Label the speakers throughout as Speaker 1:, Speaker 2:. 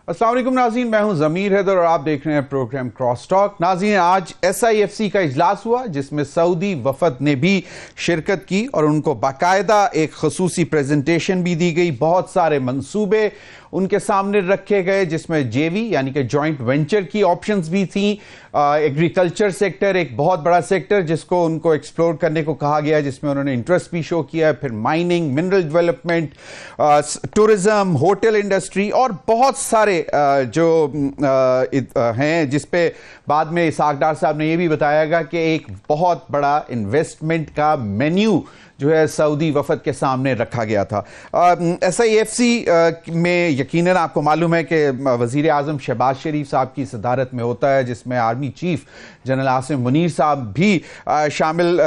Speaker 1: अस्सलाम वालेकुम नाज़रीन, मैं हूं ज़मीर हैदर और आप देख रहे हैं प्रोग्राम क्रॉस टॉक। नाज़रीन, आज SIFC का इजलास हुआ जिसमें सऊदी वफद ने भी शिरकत की और उनको बाकायदा एक खसूसी प्रेजेंटेशन भी दी गई। बहुत सारे मंसूबे उनके सामने रखे गए जिसमें JV यानी कि जॉइंट वेंचर की ऑप्शंस भी थी। एग्रीकल्चर सेक्टर एक बहुत बड़ा सेक्टर जिसको उनको एक्सप्लोर करने को कहा गया, जिसमें उन्होंने इंटरेस्ट भी शो किया है। फिर mining, mineral development, tourism, hotel industry और बहुत सारे जो हैं, जिस पे बाद में इसहाक डार साहब ने यह भी बताया कि एक बहुत बड़ा इन्वेस्टमेंट का मेन्यू जो है सऊदी वफद के सामने रखा गया था। SIFC में यकीनन आपको मालूम है कि वजीर आजम शहबाज शरीफ साहब की सदारत में होता है, जिसमें army chief general Asim Munir साहब भी शामिल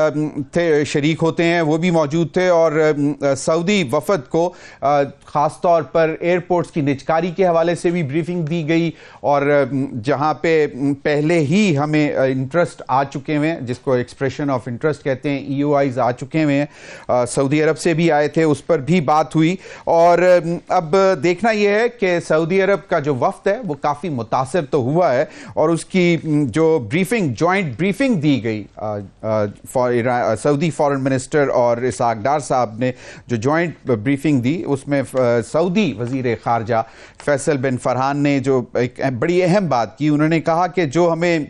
Speaker 1: थे, शरीक होते हैं, वो भी मौजूद थे। और सऊदी वफद को ख़ास तौर पर एयरपोर्ट्स की निजकारी के हवाले से भी ब्रीफिंग दी गई और जहाँ पे पहले ही हमें इंटरेस्ट आ चुके हुए हैं, जिसको एक्सप्रेशन ऑफ इंटरेस्ट कहते हैं, EOIs आ चुके हुए हैं, सऊदी अरब से भी आए थे, उस पर भी बात हुई। और अब देखना यह है कि सऊदी अरब का जो वफ्द है वो काफ़ी मुतासिर तो हुआ है और उसकी जो ब्रीफिंग, जॉइंट ब्रीफिंग दी गई सऊदी फॉरेन मिनिस्टर और इसहाक डार साहब ने जो जॉइंट ब्रीफिंग दी, उसमें सऊदी वजीर खारजा फैसल बिन फरहान ने जो एक बड़ी अहम बात की, उन्होंने कहा कि जो हमें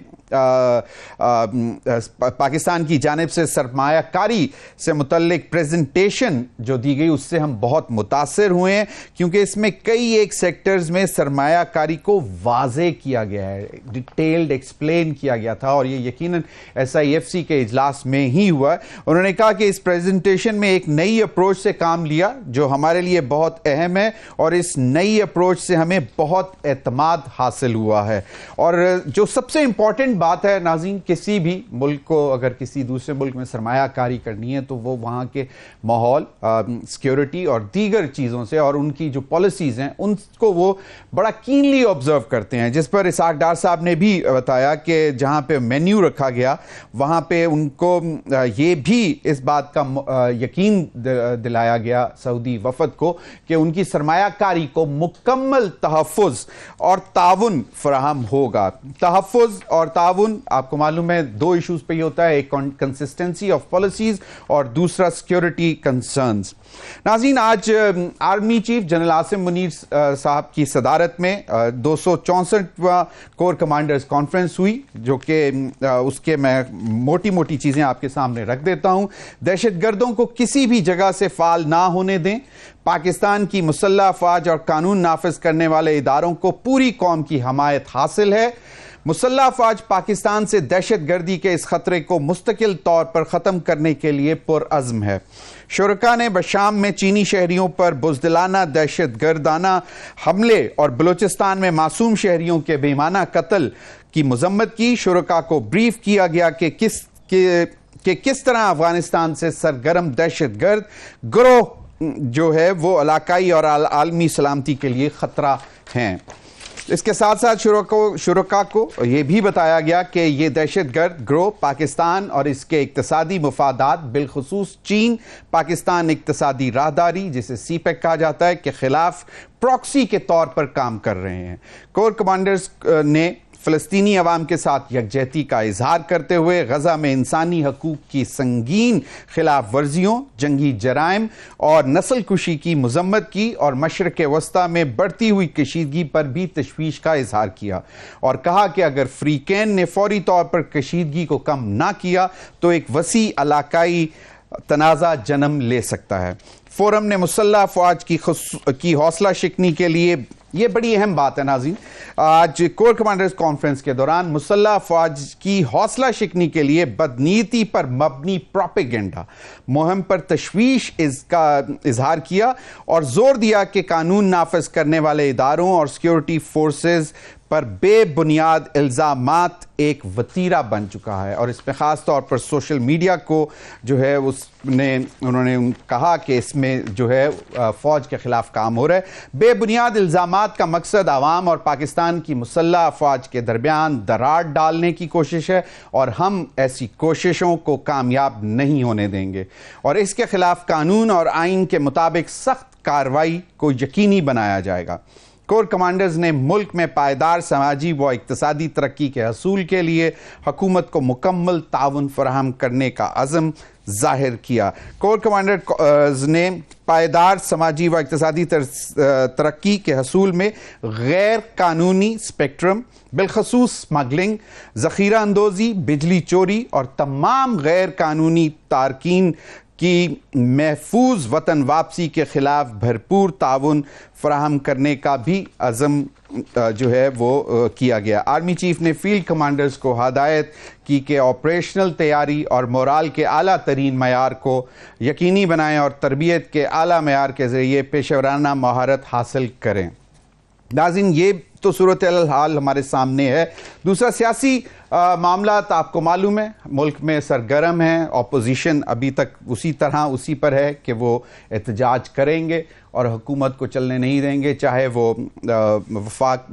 Speaker 1: पाकिस्तान की जानिब से सरमायाकारी से मुतल्लिक प्रेजेंटेशन जो दी गई उससे हम बहुत मुतासिर हुए हैं, क्योंकि इसमें कई एक सेक्टर्स में सरमायाकारी को वाज़े किया गया है, डिटेल्ड एक्सप्लेन किया गया था और ये यकीनन SIFC के इजलास में ही हुआ है। उन्होंने कहा कि इस प्रेजेंटेशन में एक नई अप्रोच से काम लिया जो हमारे लिए बहुत अहम है और इस नई अप्रोच से हमें बहुत एतमाद हासिल हुआ है। और जो सबसे इंपॉर्टेंट बात है नाज़रीन, किसी भी मुल्क को अगर किसी दूसरे मुल्क में सरमायाकारी करनी है तो वो वहाँ के माहौल, सिक्योरिटी और दीगर चीज़ों से और उनकी जो पॉलिसीज़ हैं उनको वो बड़ा कीनली ऑब्जर्व करते हैं, जिस पर इसहाक डार साहब ने भी बताया कि जहाँ पे मेन्यू रखा गया वहाँ पे उनको ये भी इस बात का यकीन दिलाया गया सऊदी वफद को कि उनकी सरमायाकारी को मुकम्मल तहफ़्फ़ुज़ और ताउन फराहम होगा। तहफ़्फ़ुज़ और ताउन आपको मालूम है दो इश्यूज पे ही होता है, एक कंसिस्टेंसी ऑफ पॉलिसीज और दूसरा सिक्योरिटी कंसर्न्स। नाज़रीन, आज army chief general Asim Munir साहब की सदारत में 264वां कोर कमांडर्स कॉन्फ्रेंस हुई, जो कि उसके मैं मोटी मोटी चीज़ें आपके सामने रख देता हूं। दहशतगर्दों को किसी भी जगह से फाल ना होने दें। पाकिस्तान की मुसल्लह अफवाज और कानून नाफिज करने वाले इदारों को पूरी कौम की हमायत हासिल है। मुसल्लह अफवाज पाकिस्तान से दहशतगर्दी के इस खतरे को मुस्तकिल तौर पर ख़त्म करने के लिए पुरअज़्म है। शुरका ने बशाम में चीनी शहरियों पर बुज़दिलाना दहशतगर्दाना हमले और बलूचिस्तान में मासूम शहरियों के बेईमाना कत्ल की मज़म्मत की। शुरका को ब्रीफ किया गया कि किस तरह अफगानिस्तान से सरगर्म दहशतगर्द गिरोह जो है वो इलाकाई और आलमी सलामती के लिए ख़तरा हैं। इसके साथ साथ शुरका को यह भी बताया गया कि ये दहशतगर्द गिरोह पाकिस्तान और इसके इक्तिसादी मुफादात, बिलखुसूस चीन पाकिस्तान इक्तिसादी राहदारी जिसे CPEC कहा जाता है, के खिलाफ प्रॉक्सी के तौर पर काम कर रहे हैं। कोर कमांडर्स ने फ़लस्तीनी अवाम के साथ यकजहती का इजहार करते हुए गजा में इंसानी हकूक की संगीन खिलाफ वर्जियों, जंगी जराइम और नस्ल कुशी की मजम्मत की और मशरक़ वस्ता में बढ़ती हुई कशीदगी पर भी तशवीश का इजहार किया और कहा कि अगर फ्रीकैन ने फौरी तौर पर कशीदगी को कम ना किया तो एक वसी इलाकाई तनाज़ा जन्म ले सकता है। फोरम ने मुसल्लह अफवाज की हौसला शिकनी के लिए, ये बड़ी अहम बात है नाज़रीन, आज कोर कमांडर्स कॉन्फ्रेंस के दौरान मुसल्लह अफवाज की हौसला शिकनी के लिए बदनीयती पर मबनी प्रोपेगेंडा मुहिम पर तशवीश इसका इजहार किया और जोर दिया कि कानून नाफिज करने वाले इदारों और सिक्योरिटी फोर्सेज पर बेबुनियाद इल्ज़ामात एक वतीरा बन चुका है और इसमें ख़ास तौर पर सोशल मीडिया को जो है उन्होंने कहा कि इसमें जो है फ़ौज के ख़िलाफ़ काम हो रहा है। बेबुनियाद इल्ज़ामात का मकसद आवाम और पाकिस्तान की मुसल्लह अफवाज के दरमियान दरार डालने की कोशिश है और हम ऐसी कोशिशों को कामयाब नहीं होने देंगे और इसके ख़िलाफ़ कानून और आइन के मुताबिक सख्त कार्रवाई को यकीनी बनाया जाएगा। कोर कमांडर्स ने मुल्क में पायदार समाजी व इक्तिसादी तरक्की के हसूल के लिए हुकूमत को मुकम्मल ताउन फराहम करने का अज़म जाहिर किया। कोर कमांडर्स ने पायदार समाजी व इक्तिसादी तरक्की के हसूल में गैर कानूनी स्पेक्ट्रम, बिलखसूस स्मगलिंग, ज़ख़ीरा अंदोज़ी, बिजली चोरी और तमाम गैर कानूनी तारकीन की महफूज वतन वापसी के खिलाफ भरपूर ताउन फराहम करने का भी अज़म जो है वो किया गया। आर्मी चीफ ने फील्ड कमांडर्स को हदायत की कि ऑपरेशनल तैयारी और मोराल के आला तरीन मयार को यकीनी बनाएं और तरबियत के आला मयार के ज़रिए पेशेवराना महारत हासिल करें। नाज़रीन, ये तो सूरत हाल हमारे सामने है। दूसरा सियासी मामला आपको मालूम है, मुल्क में सरगर्म है। ऑपोजिशन अभी तक उसी पर है कि वो एहतजाज करेंगे और हुकूमत को चलने नहीं देंगे, चाहे वो वफाक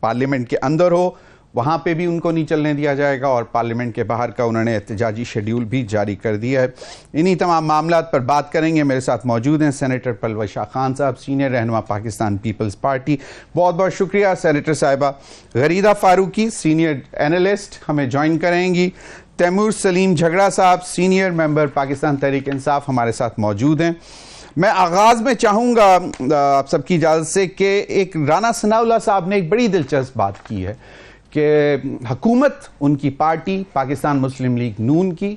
Speaker 1: पार्लियामेंट के अंदर हो, वहाँ पे भी उनको नहीं चलने दिया जाएगा, और पार्लियामेंट के बाहर का उन्होंने एहतजाजी शेड्यूल भी जारी कर दिया है। इन्हीं तमाम मामलात पर बात करेंगे। मेरे साथ मौजूद हैं सेनेटर पलवल शाह खान साहब, सीनियर रहनुमा पाकिस्तान पीपल्स पार्टी। बहुत बहुत शुक्रिया सेनेटर साहिबा। गरीदा फारूकी, सीनियर एनालिस्ट, हमें ज्वाइन करेंगी। तैमूर सलीम झगड़ा साहब, सीनियर मेंबर पाकिस्तान तहरीक इंसाफ, हमारे साथ मौजूद हैं। मैं आगाज़ में चाहूँगा आप सबकी इजाज़त से कि एक राना सनाउल्लाह साहब ने एक बड़ी दिलचस्प बात की है कि हुकूमत उनकी पार्टी पाकिस्तान मुस्लिम लीग नून की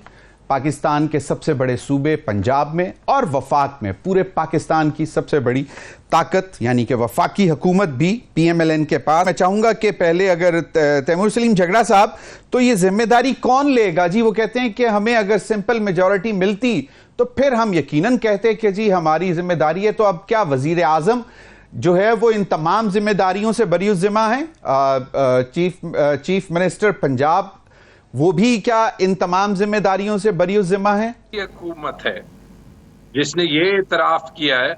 Speaker 1: पाकिस्तान के सबसे बड़े सूबे पंजाब में और वफाक में पूरे पाकिस्तान की सबसे बड़ी ताकत यानी कि वफाकी हुकूमत भी PMLN के पास। मैं चाहूँगा कि पहले अगर तैमूर सलीम झगड़ा साहब, तो ये जिम्मेदारी कौन लेगा जी? वो कहते हैं कि हमें अगर सिंपल मेजॉरिटी मिलती तो फिर हम यकीनन कहते कि जी हमारी जिम्मेदारी है। तो अब क्या वजीर आज़म जो है वो इन तमाम जिम्मेदारियों से बरीउज़्ज़िम्मा है? चीफ मिनिस्टर पंजाब, वो भी क्या इन तमाम जिम्मेदारियों से बरीउज़्ज़िम्मा है?
Speaker 2: ये हुकूमत है जिसने ये इतराफ किया है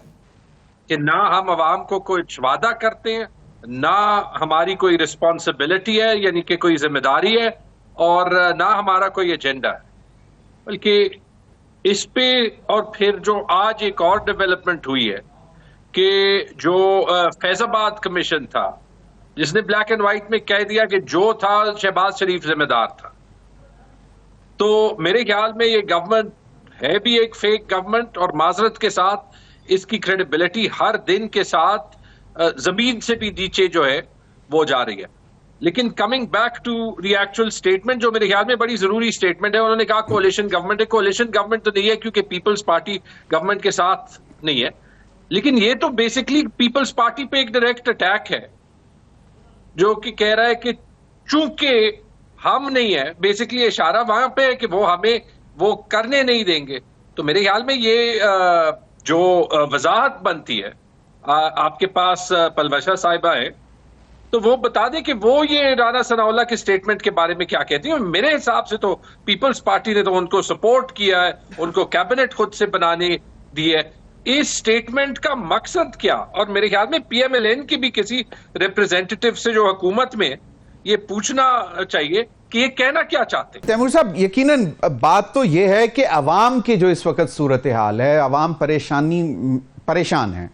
Speaker 2: कि ना हम अवाम को कोई वादा करते हैं, ना हमारी कोई रिस्पॉन्सिबिलिटी है यानी कि कोई जिम्मेदारी है, और ना हमारा कोई एजेंडा है। बल्कि इस पे और फिर जो आज एक और डेवलपमेंट हुई है कि जो फैजाबाद कमीशन था जिसने ब्लैक एंड व्हाइट में कह दिया कि जो था शहबाज शरीफ जिम्मेदार था, तो मेरे ख्याल में ये गवर्नमेंट है भी एक फेक गवर्नमेंट, और माजरत के साथ इसकी क्रेडिबिलिटी हर दिन के साथ जमीन से भी नीचे जो है वो जा रही है। लेकिन coming back to the actual statement, जो मेरे ख्याल में बड़ी जरूरी स्टेटमेंट है, उन्होंने कहा कोalition गवर्नमेंट है। कोalition गवर्नमेंट तो नहीं है क्योंकि पीपल्स पार्टी गवर्नमेंट के साथ नहीं है, लेकिन ये तो बेसिकली पीपल्स पार्टी पे एक डायरेक्ट अटैक है जो कि कह रहा है कि चूंकि हम नहीं है, बेसिकली इशारा वहां पे है कि वो हमें वो करने नहीं देंगे। तो मेरे ख्याल में ये जो वजाहत बनती है, आपके पास पलवशा साहिबा है, तो वो बता दें कि वो ये राना सनाउल्लाह के स्टेटमेंट के बारे में क्या कहती है। मेरे हिसाब से तो पीपल्स पार्टी ने तो उनको सपोर्ट किया है, उनको कैबिनेट खुद से बनाने दी है। इस स्टेटमेंट का मकसद क्या? और मेरे ख्याल में PMLN की भी किसी रिप्रेजेंटेटिव से जो हुकूमत में ये पूछना चाहिए कि ये कहना क्या चाहते हैं।
Speaker 1: तैमूर साहब, यकीनन बात तो ये है कि अवाम की जो इस वक्त सूरत हाल है, अवाम परेशान है।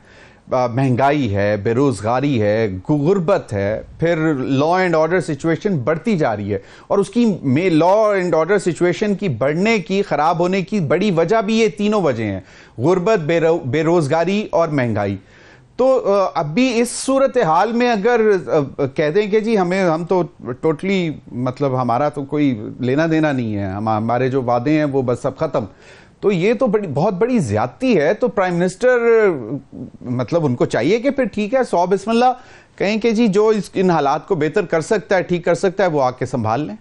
Speaker 1: महंगाई है, बेरोजगारी है, गुर्बत है, फिर लॉ एंड ऑर्डर सिचुएशन बढ़ती जा रही है, और उसकी में लॉ एंड ऑर्डर सिचुएशन की बढ़ने की, खराब होने की बड़ी वजह भी ये तीनों वजह हैं: गुर्बत, बेरोजगारी और महंगाई। तो अभी इस सूरत हाल में अगर कह दें कि जी हम तो टोटली मतलब हमारा तो कोई लेना देना नहीं है, हमारे जो वादे हैं वो बस सब खत्म, तो ये तो बहुत बड़ी ज्यादती है। तो प्राइम मिनिस्टर मतलब उनको चाहिए कि फिर ठीक है, 100 बिस्मिल्लाह कहें कि जी जो इन हालात को बेहतर कर सकता है, ठीक कर सकता है, वो आके संभाल लें।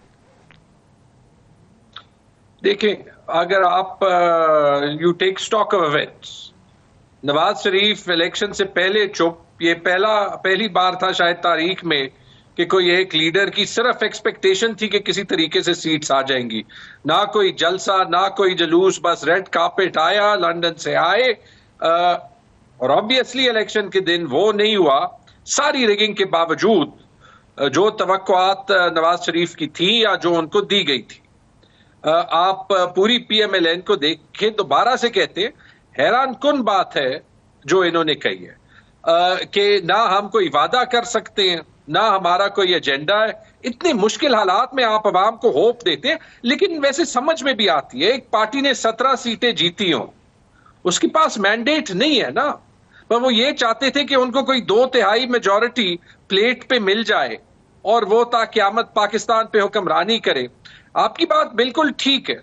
Speaker 2: देखिए, अगर आप you take stock of events, Nawaz Sharif election से पहले चुप, ये पहली बार था शायद तारीख में कि कोई एक लीडर की सिर्फ एक्सपेक्टेशन थी कि किसी तरीके से सीट्स आ जाएंगी। ना कोई जलसा, ना कोई जुलूस, बस रेड कार्पेट आया, लंदन से आए, और ऑब्वियसली इलेक्शन के दिन वो नहीं हुआ। सारी रिगिंग के बावजूद जो तवक्कुआत नवाज शरीफ की थी या जो उनको दी गई थी, आप पूरी PMLN को देखें, दोबारा से कहते हैं, हैरान कुन बात है जो इन्होंने कही है। कि ना हम कोई वादा कर सकते हैं, ना हमारा कोई एजेंडा है। इतने मुश्किल हालात में आप अवाम को होप देते हैं, लेकिन वैसे समझ में भी आती है, एक पार्टी ने 17 सीटें जीती हों, उसके पास मैंडेट नहीं है ना, पर वो ये चाहते थे कि उनको कोई 2/3 मेजॉरिटी प्लेट पे मिल जाए और वो क़यामत पाकिस्तान पे हुक्मरानी करे। आपकी बात बिल्कुल ठीक है,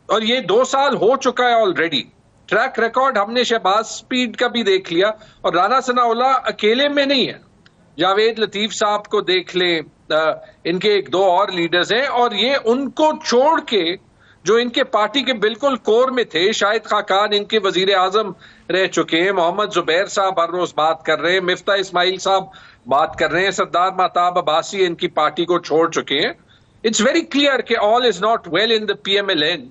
Speaker 2: और ये 2 साल हो चुका है ऑलरेडी। ट्रैक रिकॉर्ड हमने शहबाज स्पीड का भी देख लिया, और राना सनाउल्लाह अकेले में नहीं है, जावेद लतीफ साहब को देख लें, इनके 1-2 और लीडर्स हैं, और ये उनको छोड़ के जो इनके पार्टी के बिल्कुल कोर में थे, शाहिद खाकान इनके वजीर आजम रह चुके हैं, मोहम्मद जुबैर साहब हर रोज बात कर रहे हैं, मिफ्ता इस्माइल साहब बात कर रहे हैं, सरदार महताब अब्बासी इनकी पार्टी को छोड़ चुके हैं। इट्स वेरी क्लियर कि all is not well in the PMLN।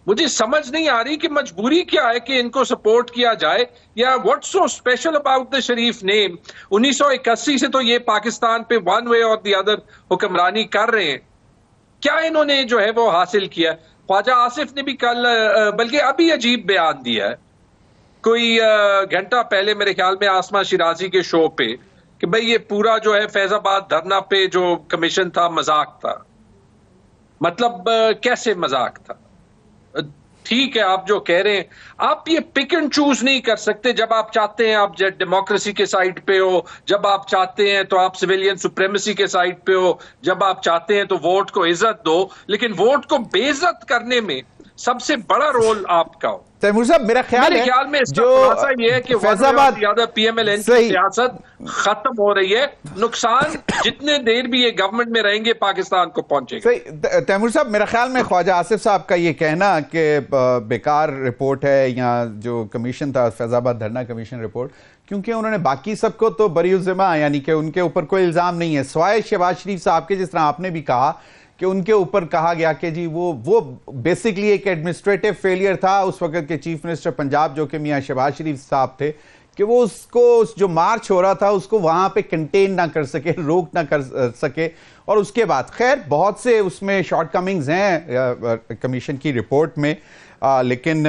Speaker 2: मुझे समझ नहीं आ रही कि मजबूरी क्या है कि इनको सपोर्ट किया जाए, या what's so special about the Sharif name. 1981 से तो ये पाकिस्तान पे वन वे और द अदर हुक्मरानी कर रहे हैं, क्या इन्होंने जो है वो हासिल किया? ख्वाजा आसिफ ने भी कल, बल्कि अभी अजीब बयान दिया है, कोई घंटा पहले मेरे ख्याल में आसमा शिराजी के शो पे, कि भाई ये पूरा जो है फैजाबाद धरना पे जो कमीशन था मजाक था। मतलब कैसे मजाक था? ठीक है, आप जो कह रहे हैं, आप ये पिक एंड चूज नहीं कर सकते। जब आप चाहते हैं आप डेमोक्रेसी के साइड पे हो, जब आप चाहते हैं तो आप सिविलियन सुप्रीमेसी के साइड पे हो, जब आप चाहते हैं तो वोट को इज्जत दो, लेकिन वोट को बेइज्जत करने में सबसे बड़ा रोल आपका हो।
Speaker 1: तैमूर साहब, मेरे ख्याल
Speaker 2: में इसका खुलासा ये है कि
Speaker 1: फैजाबाद
Speaker 2: ज्यादा PMLN की सियासत खत्म हो रही है। नुकसान जितने देर भी ये गवर्नमेंट में रहेंगे पाकिस्तान को पहुंचेगा।
Speaker 1: सही। तैमूर साहब, मेरा ख्याल में ख्वाजा आसिफ साहब का ये कहना कि बेकार रिपोर्ट है, या जो कमीशन था फैजाबाद धरना कमीशन रिपोर्ट, क्योंकि उन्होंने बाकी सबको तो बरीउज़्ज़िम्मा, यानी कि उनके ऊपर कोई इल्जाम नहीं है, सवाए शहबाज शरीफ साहब के, जिस तरह आपने भी कहा कि उनके ऊपर कहा गया कि जी वो बेसिकली एक एडमिनिस्ट्रेटिव फेलियर था उस वक्त के चीफ मिनिस्टर पंजाब जो कि मियां शहबाज शरीफ साहब थे, कि वो उसको जो मार्च हो रहा था उसको वहां पे कंटेन ना कर सके, रोक ना कर सके। और उसके बाद खैर बहुत से उसमें शॉर्टकमिंग्स हैं कमीशन की रिपोर्ट में, लेकिन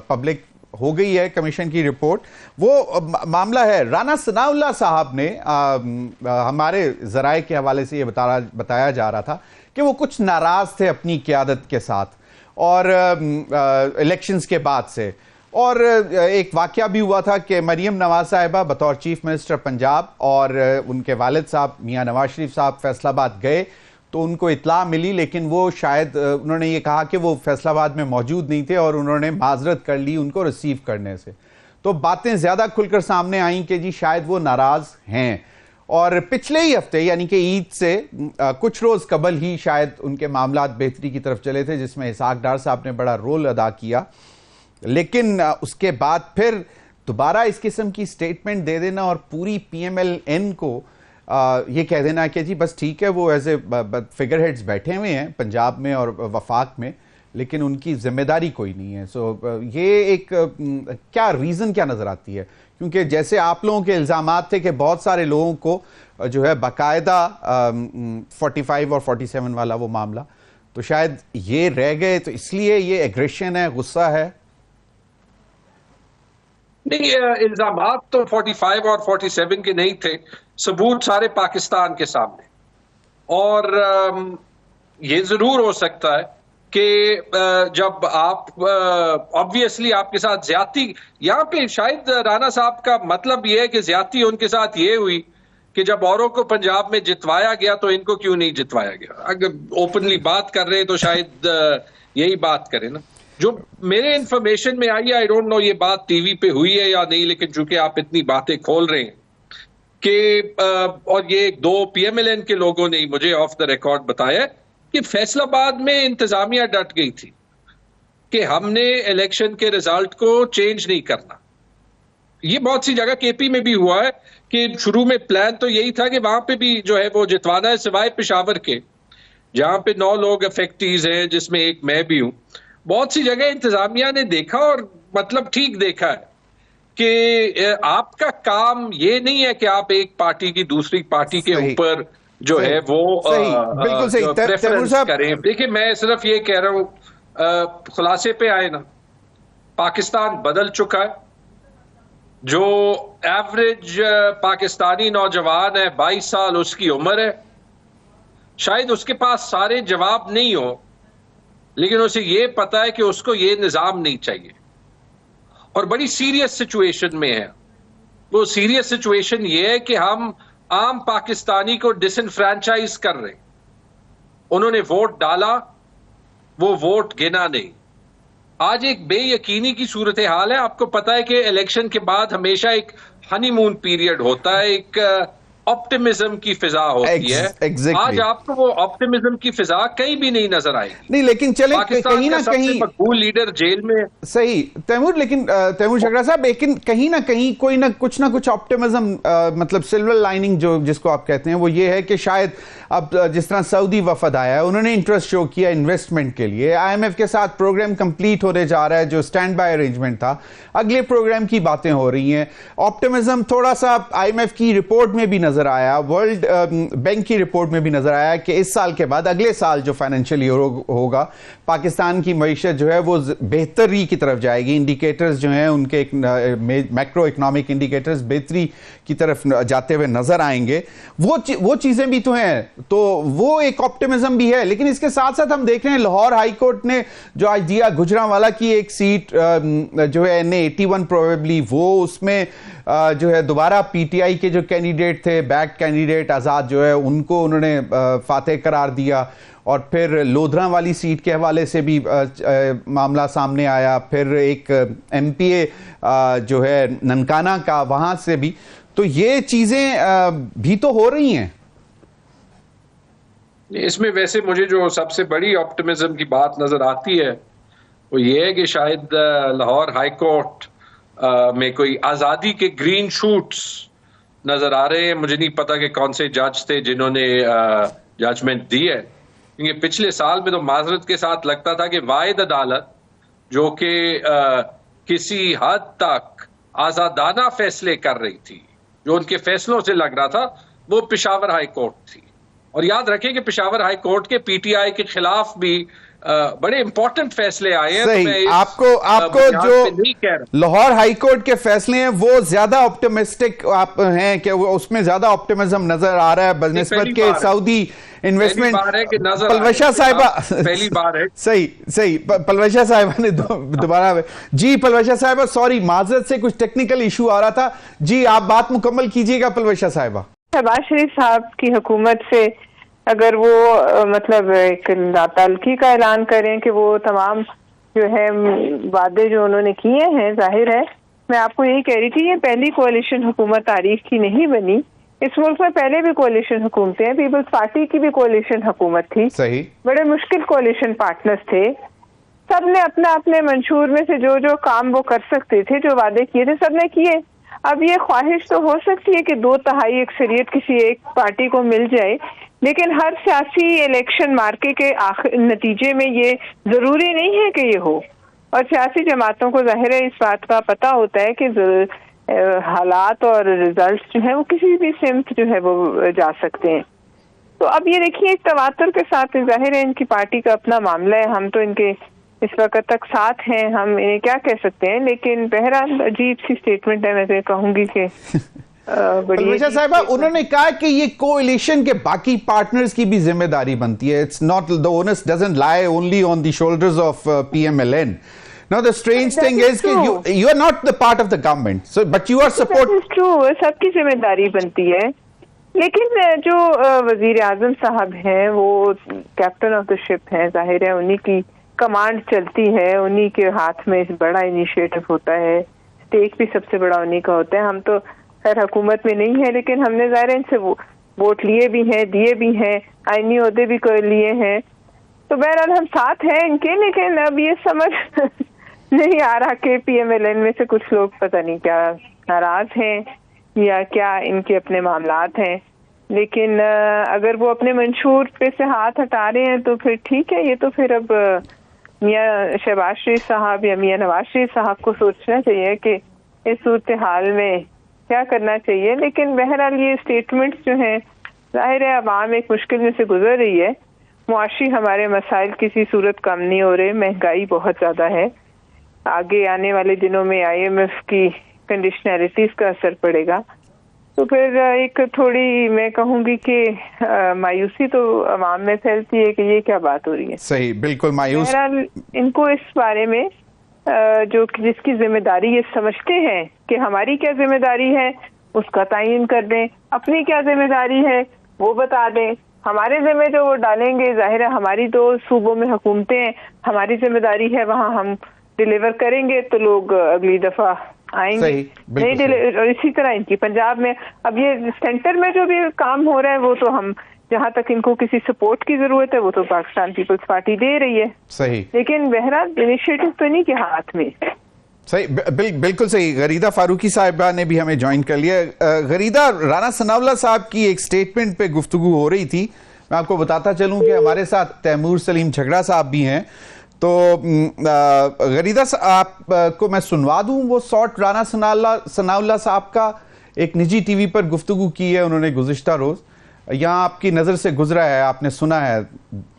Speaker 1: पब्लिक हो गई है कमीशन की रिपोर्ट। वो मामला है, राना सनाउल्लाह साहब ने हमारे जराए के हवाले से ये बताया जा रहा था कि वो कुछ नाराज थे अपनी क़यादत के साथ, और इलेक्शंस के बाद से। और एक वाकया भी हुआ था कि मरियम नवाज साहिबा बतौर चीफ मिनिस्टर पंजाब, और उनके वालिद साहब मियां नवाज शरीफ साहब फैसलाबाद गए तो उनको इत्ला मिली, लेकिन वो शायद उन्होंने ये कहा कि वो फैसलाबाद में मौजूद नहीं थे, और उन्होंने माजरत कर ली उनको रिसीव करने से। तो बातें ज़्यादा खुलकर सामने आईं कि जी शायद वो नाराज़ हैं। और पिछले ही हफ्ते यानी कि ईद से कुछ रोज़ कबल ही शायद उनके मामलात बेहतरी की तरफ चले थे, जिसमें इसहाक डार साहब ने बड़ा रोल अदा किया। लेकिन उसके बाद फिर दोबारा इस किस्म की स्टेटमेंट दे देना और पूरी PMLN को ये कह देना कि जी बस ठीक है, वो एज ए फिगर हेड्स बैठे हुए हैं पंजाब में और वफाक में, लेकिन उनकी जिम्मेदारी कोई नहीं है। सो ये एक क्या रीज़न क्या नज़र आती है? क्योंकि जैसे आप लोगों के इल्ज़ामात थे कि बहुत सारे लोगों को जो है बाकायदा 45 और 47 वाला वो मामला, तो शायद ये रह गए, तो इसलिए ये एग्रेशन है, गुस्सा है।
Speaker 2: नहीं, इल्जामात तो 45 और 47 के नहीं थे, सबूत सारे पाकिस्तान के सामने। और ये जरूर हो सकता है कि जब आप ऑब्वियसली आपके साथ ज्यादती, यहां पे शायद राणा साहब का मतलब ये है कि ज्यादती उनके साथ ये हुई कि जब औरों को पंजाब में जितवाया गया तो इनको क्यों नहीं जितवाया गया। अगर ओपनली बात कर रहे हैं तो शायद यही बात करें ना। जो मेरे इंफॉर्मेशन में आई, आई डोंट नो ये बात टीवी पे हुई है या नहीं, लेकिन चूंकि आप इतनी बातें खोल रहे हैं कि और ये 2 PMLN के लोगों ने मुझे ऑफ द रिकॉर्ड बताया कि फैसलाबाद में इंतजामिया डट गई थी कि हमने इलेक्शन के रिजल्ट को चेंज नहीं करना। ये बहुत सी जगह KP में भी हुआ है कि शुरू में प्लान तो यही था कि वहां पे भी जो है वो जितवाना है, सिवाय पेशावर के जहां पे 9 लोग अफेक्टीज हैं, जिसमें एक मैं भी हूं। बहुत सी जगह इंतजामिया ने देखा, और मतलब ठीक देखा है कि आपका काम ये नहीं है कि आप एक पार्टी की दूसरी पार्टी के ऊपर जो है वो
Speaker 1: बिल्कुल सही
Speaker 2: प्रेफरेंस करें। देखिए, मैं सिर्फ ये कह रहा हूं, खुलासे पे आए ना, पाकिस्तान बदल चुका है। जो एवरेज पाकिस्तानी नौजवान है, 22 साल उसकी उम्र है, शायद उसके पास सारे जवाब नहीं हो, लेकिन उसे ये पता है कि उसको ये निजाम नहीं चाहिए और बड़ी सीरियस सिचुएशन में है। वो सीरियस सिचुएशन ये है कि हम आम पाकिस्तानी को डिसइनफ्रेंचाइज कर रहे हैं। उन्होंने वोट डाला, वो वोट गिना नहीं। आज एक बेयकीनी की सूरत हाल है। आपको पता है कि इलेक्शन के बाद हमेशा एक हनीमून पीरियड होता है, एक ऑप्टिमिज्म की फिजा होती है।
Speaker 1: exactly.
Speaker 2: आज आपको वो ऑप्टिमिज्म की फिजा कहीं भी नहीं नजर आएगी।
Speaker 1: नहीं, लेकिन चले कहीं ना कहीं
Speaker 2: मकबूल लीडर जेल में।
Speaker 1: सही तैमूर, लेकिन तैमूर शगड़ा साहब, लेकिन कहीं ना कहीं कोई ना कुछ ऑप्टिमिज्म, मतलब सिल्वर लाइनिंग जो जिसको आप कहते हैं, वो ये है कि शायद अब जिस तरह सऊदी वफद आया है, उन्होंने इंटरेस्ट शो किया इन्वेस्टमेंट के लिए। IMF के साथ प्रोग्राम कंप्लीट होने जा रहा है, जो स्टैंड बाय अरेंजमेंट था, अगले प्रोग्राम की बातें हो रही हैं। ऑप्टिमिज्म थोड़ा सा IMF की रिपोर्ट में भी नजर आया, वर्ल्ड बैंक की रिपोर्ट में भी नजर आया कि इस साल के बाद अगले साल जो फाइनेंशियल ईयर होगा, पाकिस्तान की मईशत जो है वो बेहतरी की तरफ जाएगी। इंडिकेटर्स जो हैं उनके मैक्रो इकोनॉमिक इंडिकेटर्स बेहतरी की तरफ जाते हुए नजर आएंगे। वो चीजें भी तो हैं, तो वो एक ऑप्टिमिज्म भी है। लेकिन इसके साथ साथ हम देख रहे हैं लाहौर हाई कोर्ट ने जो आज दिया गुजरांवाला की एक सीट जो है NA81 प्रोबेबली, वो उसमें जो है दोबारा PTI के जो कैंडिडेट थे, बैक कैंडिडेट आजाद जो है, उनको उन्होंने फातेह करार दिया। और फिर लोधरा वाली सीट के हवाले से भी मामला सामने आया। फिर एक MPA जो है ननकाना का, वहां से भी। तो ये चीजें भी तो हो रही हैं।
Speaker 2: इसमें वैसे मुझे जो सबसे बड़ी ऑप्टिमिज्म की बात नजर आती है वो ये है कि शायद लाहौर हाई कोर्ट में कोई आजादी के ग्रीन शूट्स नजर आ रहे हैं। मुझे नहीं पता कि कौन से जज थे जिन्होंने जजमेंट दी है, क्योंकि पिछले साल में तो माजरत के साथ लगता था कि वाहिद अदालत जो कि किसी हद तक आजादाना फैसले कर रही थी, जो उनके फैसलों से लग रहा था, वो पेशावर हाई कोर्ट थी। और याद रखें कि पेशावर हाई कोर्ट के PTI के खिलाफ भी बड़े इंपॉर्टेंट फैसले आए हैं।
Speaker 1: सही,
Speaker 2: तो
Speaker 1: आपको जो लाहौर हाई कोर्ट के फैसले हैं वो ज्यादा ऑप्टिमिस्टिक आप हैं कि वो उसमें ज्यादा ऑप्टिमिज्म नजर आ रहा है बनिस्बत के सऊदी इन्वेस्टमेंट। पलवशा साहिबा
Speaker 2: पहली बार है।
Speaker 1: सही पलवशा साहिबा ने दोबारा जी, पलवशा साहिबा सॉरी, माजरत से कुछ टेक्निकल इशू आ रहा था जी, आप बात मुकम्मल कीजिएगा। पलवशा साहिबा,
Speaker 3: शहबाज शरीफ साहब की हुकूमत से अगर वो मतलब एक नाताल्की का ऐलान करें कि वो तमाम जो है वादे जो उन्होंने किए हैं, जाहिर है मैं आपको यही कह रही थी, ये पहली कोalition हुकूमत तारीख की नहीं बनी। इस मुल्क में पहले भी कोalition हुकूमतें हैं, पीपल्स पार्टी की भी कोalition हुकूमत थी।
Speaker 1: सही,
Speaker 3: बड़े मुश्किल कोalition पार्टनर्स थे। सबने अपना अपने मंशूर में से जो जो काम वो कर सकते थे, जो वादे किए थे, सबने किए। अब ये ख्वाहिश तो हो सकती है कि 2/3 अक्सरियत किसी एक पार्टी को मिल जाए, लेकिन हर सियासी इलेक्शन मार्के के नतीजे में ये जरूरी नहीं है कि ये हो। और सियासी जमातों को जाहिर है इस बात का पता होता है कि हालात और रिजल्ट जो है वो किसी भी सिमत जो है वो जा सकते हैं। तो अब ये देखिए, एक तवातुर के साथ जाहिर है इनकी पार्टी का अपना मामला है, हम तो इनके इस वक्त तक साथ हैं, हम इन्हें क्या कह सकते हैं। लेकिन बहरहाल अजीब सी स्टेटमेंट है, मैं तो कहूंगी कि
Speaker 1: पलवशा साहिबा, उन्होंने कहा कि ये कोएलिशन के बाकी पार्टनर्स की भी जिम्मेदारी बनती है। It's not the onus doesn't lie only on the shoulders of PMLN. Now the strange thing is कि you are not the part of the government, so but you are support.
Speaker 3: That is true, सबकी जिम्मेदारी बनती है। लेकिन जो वजीर आजम साहब हैं वो कैप्टन ऑफ द शिप हैं, जाहिर है उन्हीं की कमांड चलती है, उन्हीं के हाथ में बड़ा इनिशिएटिव होता है, स्टेक भी सबसे बड़ा उन्हीं का होता है। हम तो खैर हुकूमत में नहीं है, लेकिन हमने ज़ाहिर है इनसे वोट लिए भी हैं, दिए भी हैं, आईनी ओहदे भी कर लिए हैं। तो बहरहाल हम साथ हैं इनके, लेकिन अब ये समझ नहीं आ रहा कि PMLN में से कुछ लोग पता नहीं क्या नाराज हैं या क्या इनके अपने मामलात हैं। लेकिन अगर वो अपने मंशूर पे से हाथ हटा रहे हैं तो फिर ठीक है। ये तो फिर अब मियां शहबाज शरीफ साहब या मियां नवाज शरीफ साहब को सोचना चाहिए कि इस सूरत हाल में क्या करना चाहिए। लेकिन बहरहाल ये स्टेटमेंट्स जो हैं, जाहिर है अवाम एक मुश्किल में से गुजर रही है, मुआशी हमारे मसाइल किसी सूरत कम नहीं हो रहे, महंगाई बहुत ज़्यादा है। आगे आने वाले दिनों में IMF की कंडीशनैलिटीज का असर पड़ेगा। तो फिर एक थोड़ी मैं कहूंगी कि मायूसी तो अवाम में फैलती है कि ये क्या बात हो रही है।
Speaker 1: सही, बिल्कुल मायूस।
Speaker 3: बहरहाल इनको इस बारे में जो जिसकी जिम्मेदारी ये समझते हैं कि हमारी क्या जिम्मेदारी है उसका तयन कर दें, अपनी क्या जिम्मेदारी है वो बता दें। हमारे जिम्मे जो वो डालेंगे, जाहिर है हमारी तो सूबों में हुकूमतें हैं, हमारी जिम्मेदारी है वहाँ हम डिलीवर करेंगे तो लोग अगली दफा आएंगे। नहीं, और इसी तरह इनकी पंजाब में अब ये सेंटर में जो भी काम हो रहा है वो तो हम जहाँ तक इनको किसी सपोर्ट की जरूरत है वो तो पाकिस्तान पीपल्स पार्टी दे रही है।
Speaker 1: सही,
Speaker 3: लेकिन बहरहाल इनिशिएटिव तो नहीं के हाथ में।
Speaker 1: सही, बिल्कुल सही। गरीदा फारूकी साहिबा ने भी हमें ज्वाइन कर लिया। गरीदा, राना सनाउल्लाह साहब की एक स्टेटमेंट पे गुफ्तगू हो रही थी। मैं आपको बताता चलूं कि हमारे साथ तैमूर सलीम झगड़ा साहब भी हैं। तो गरीदा आपको मैं सुनवा दूं वो शॉर्ट राना सनाउल्लाह साहब का। एक निजी टीवी पर गुफ्तगू की है उन्होंने गुज़िश्ता रोज, यहाँ आपकी नजर से गुजरा है, आपने सुना है,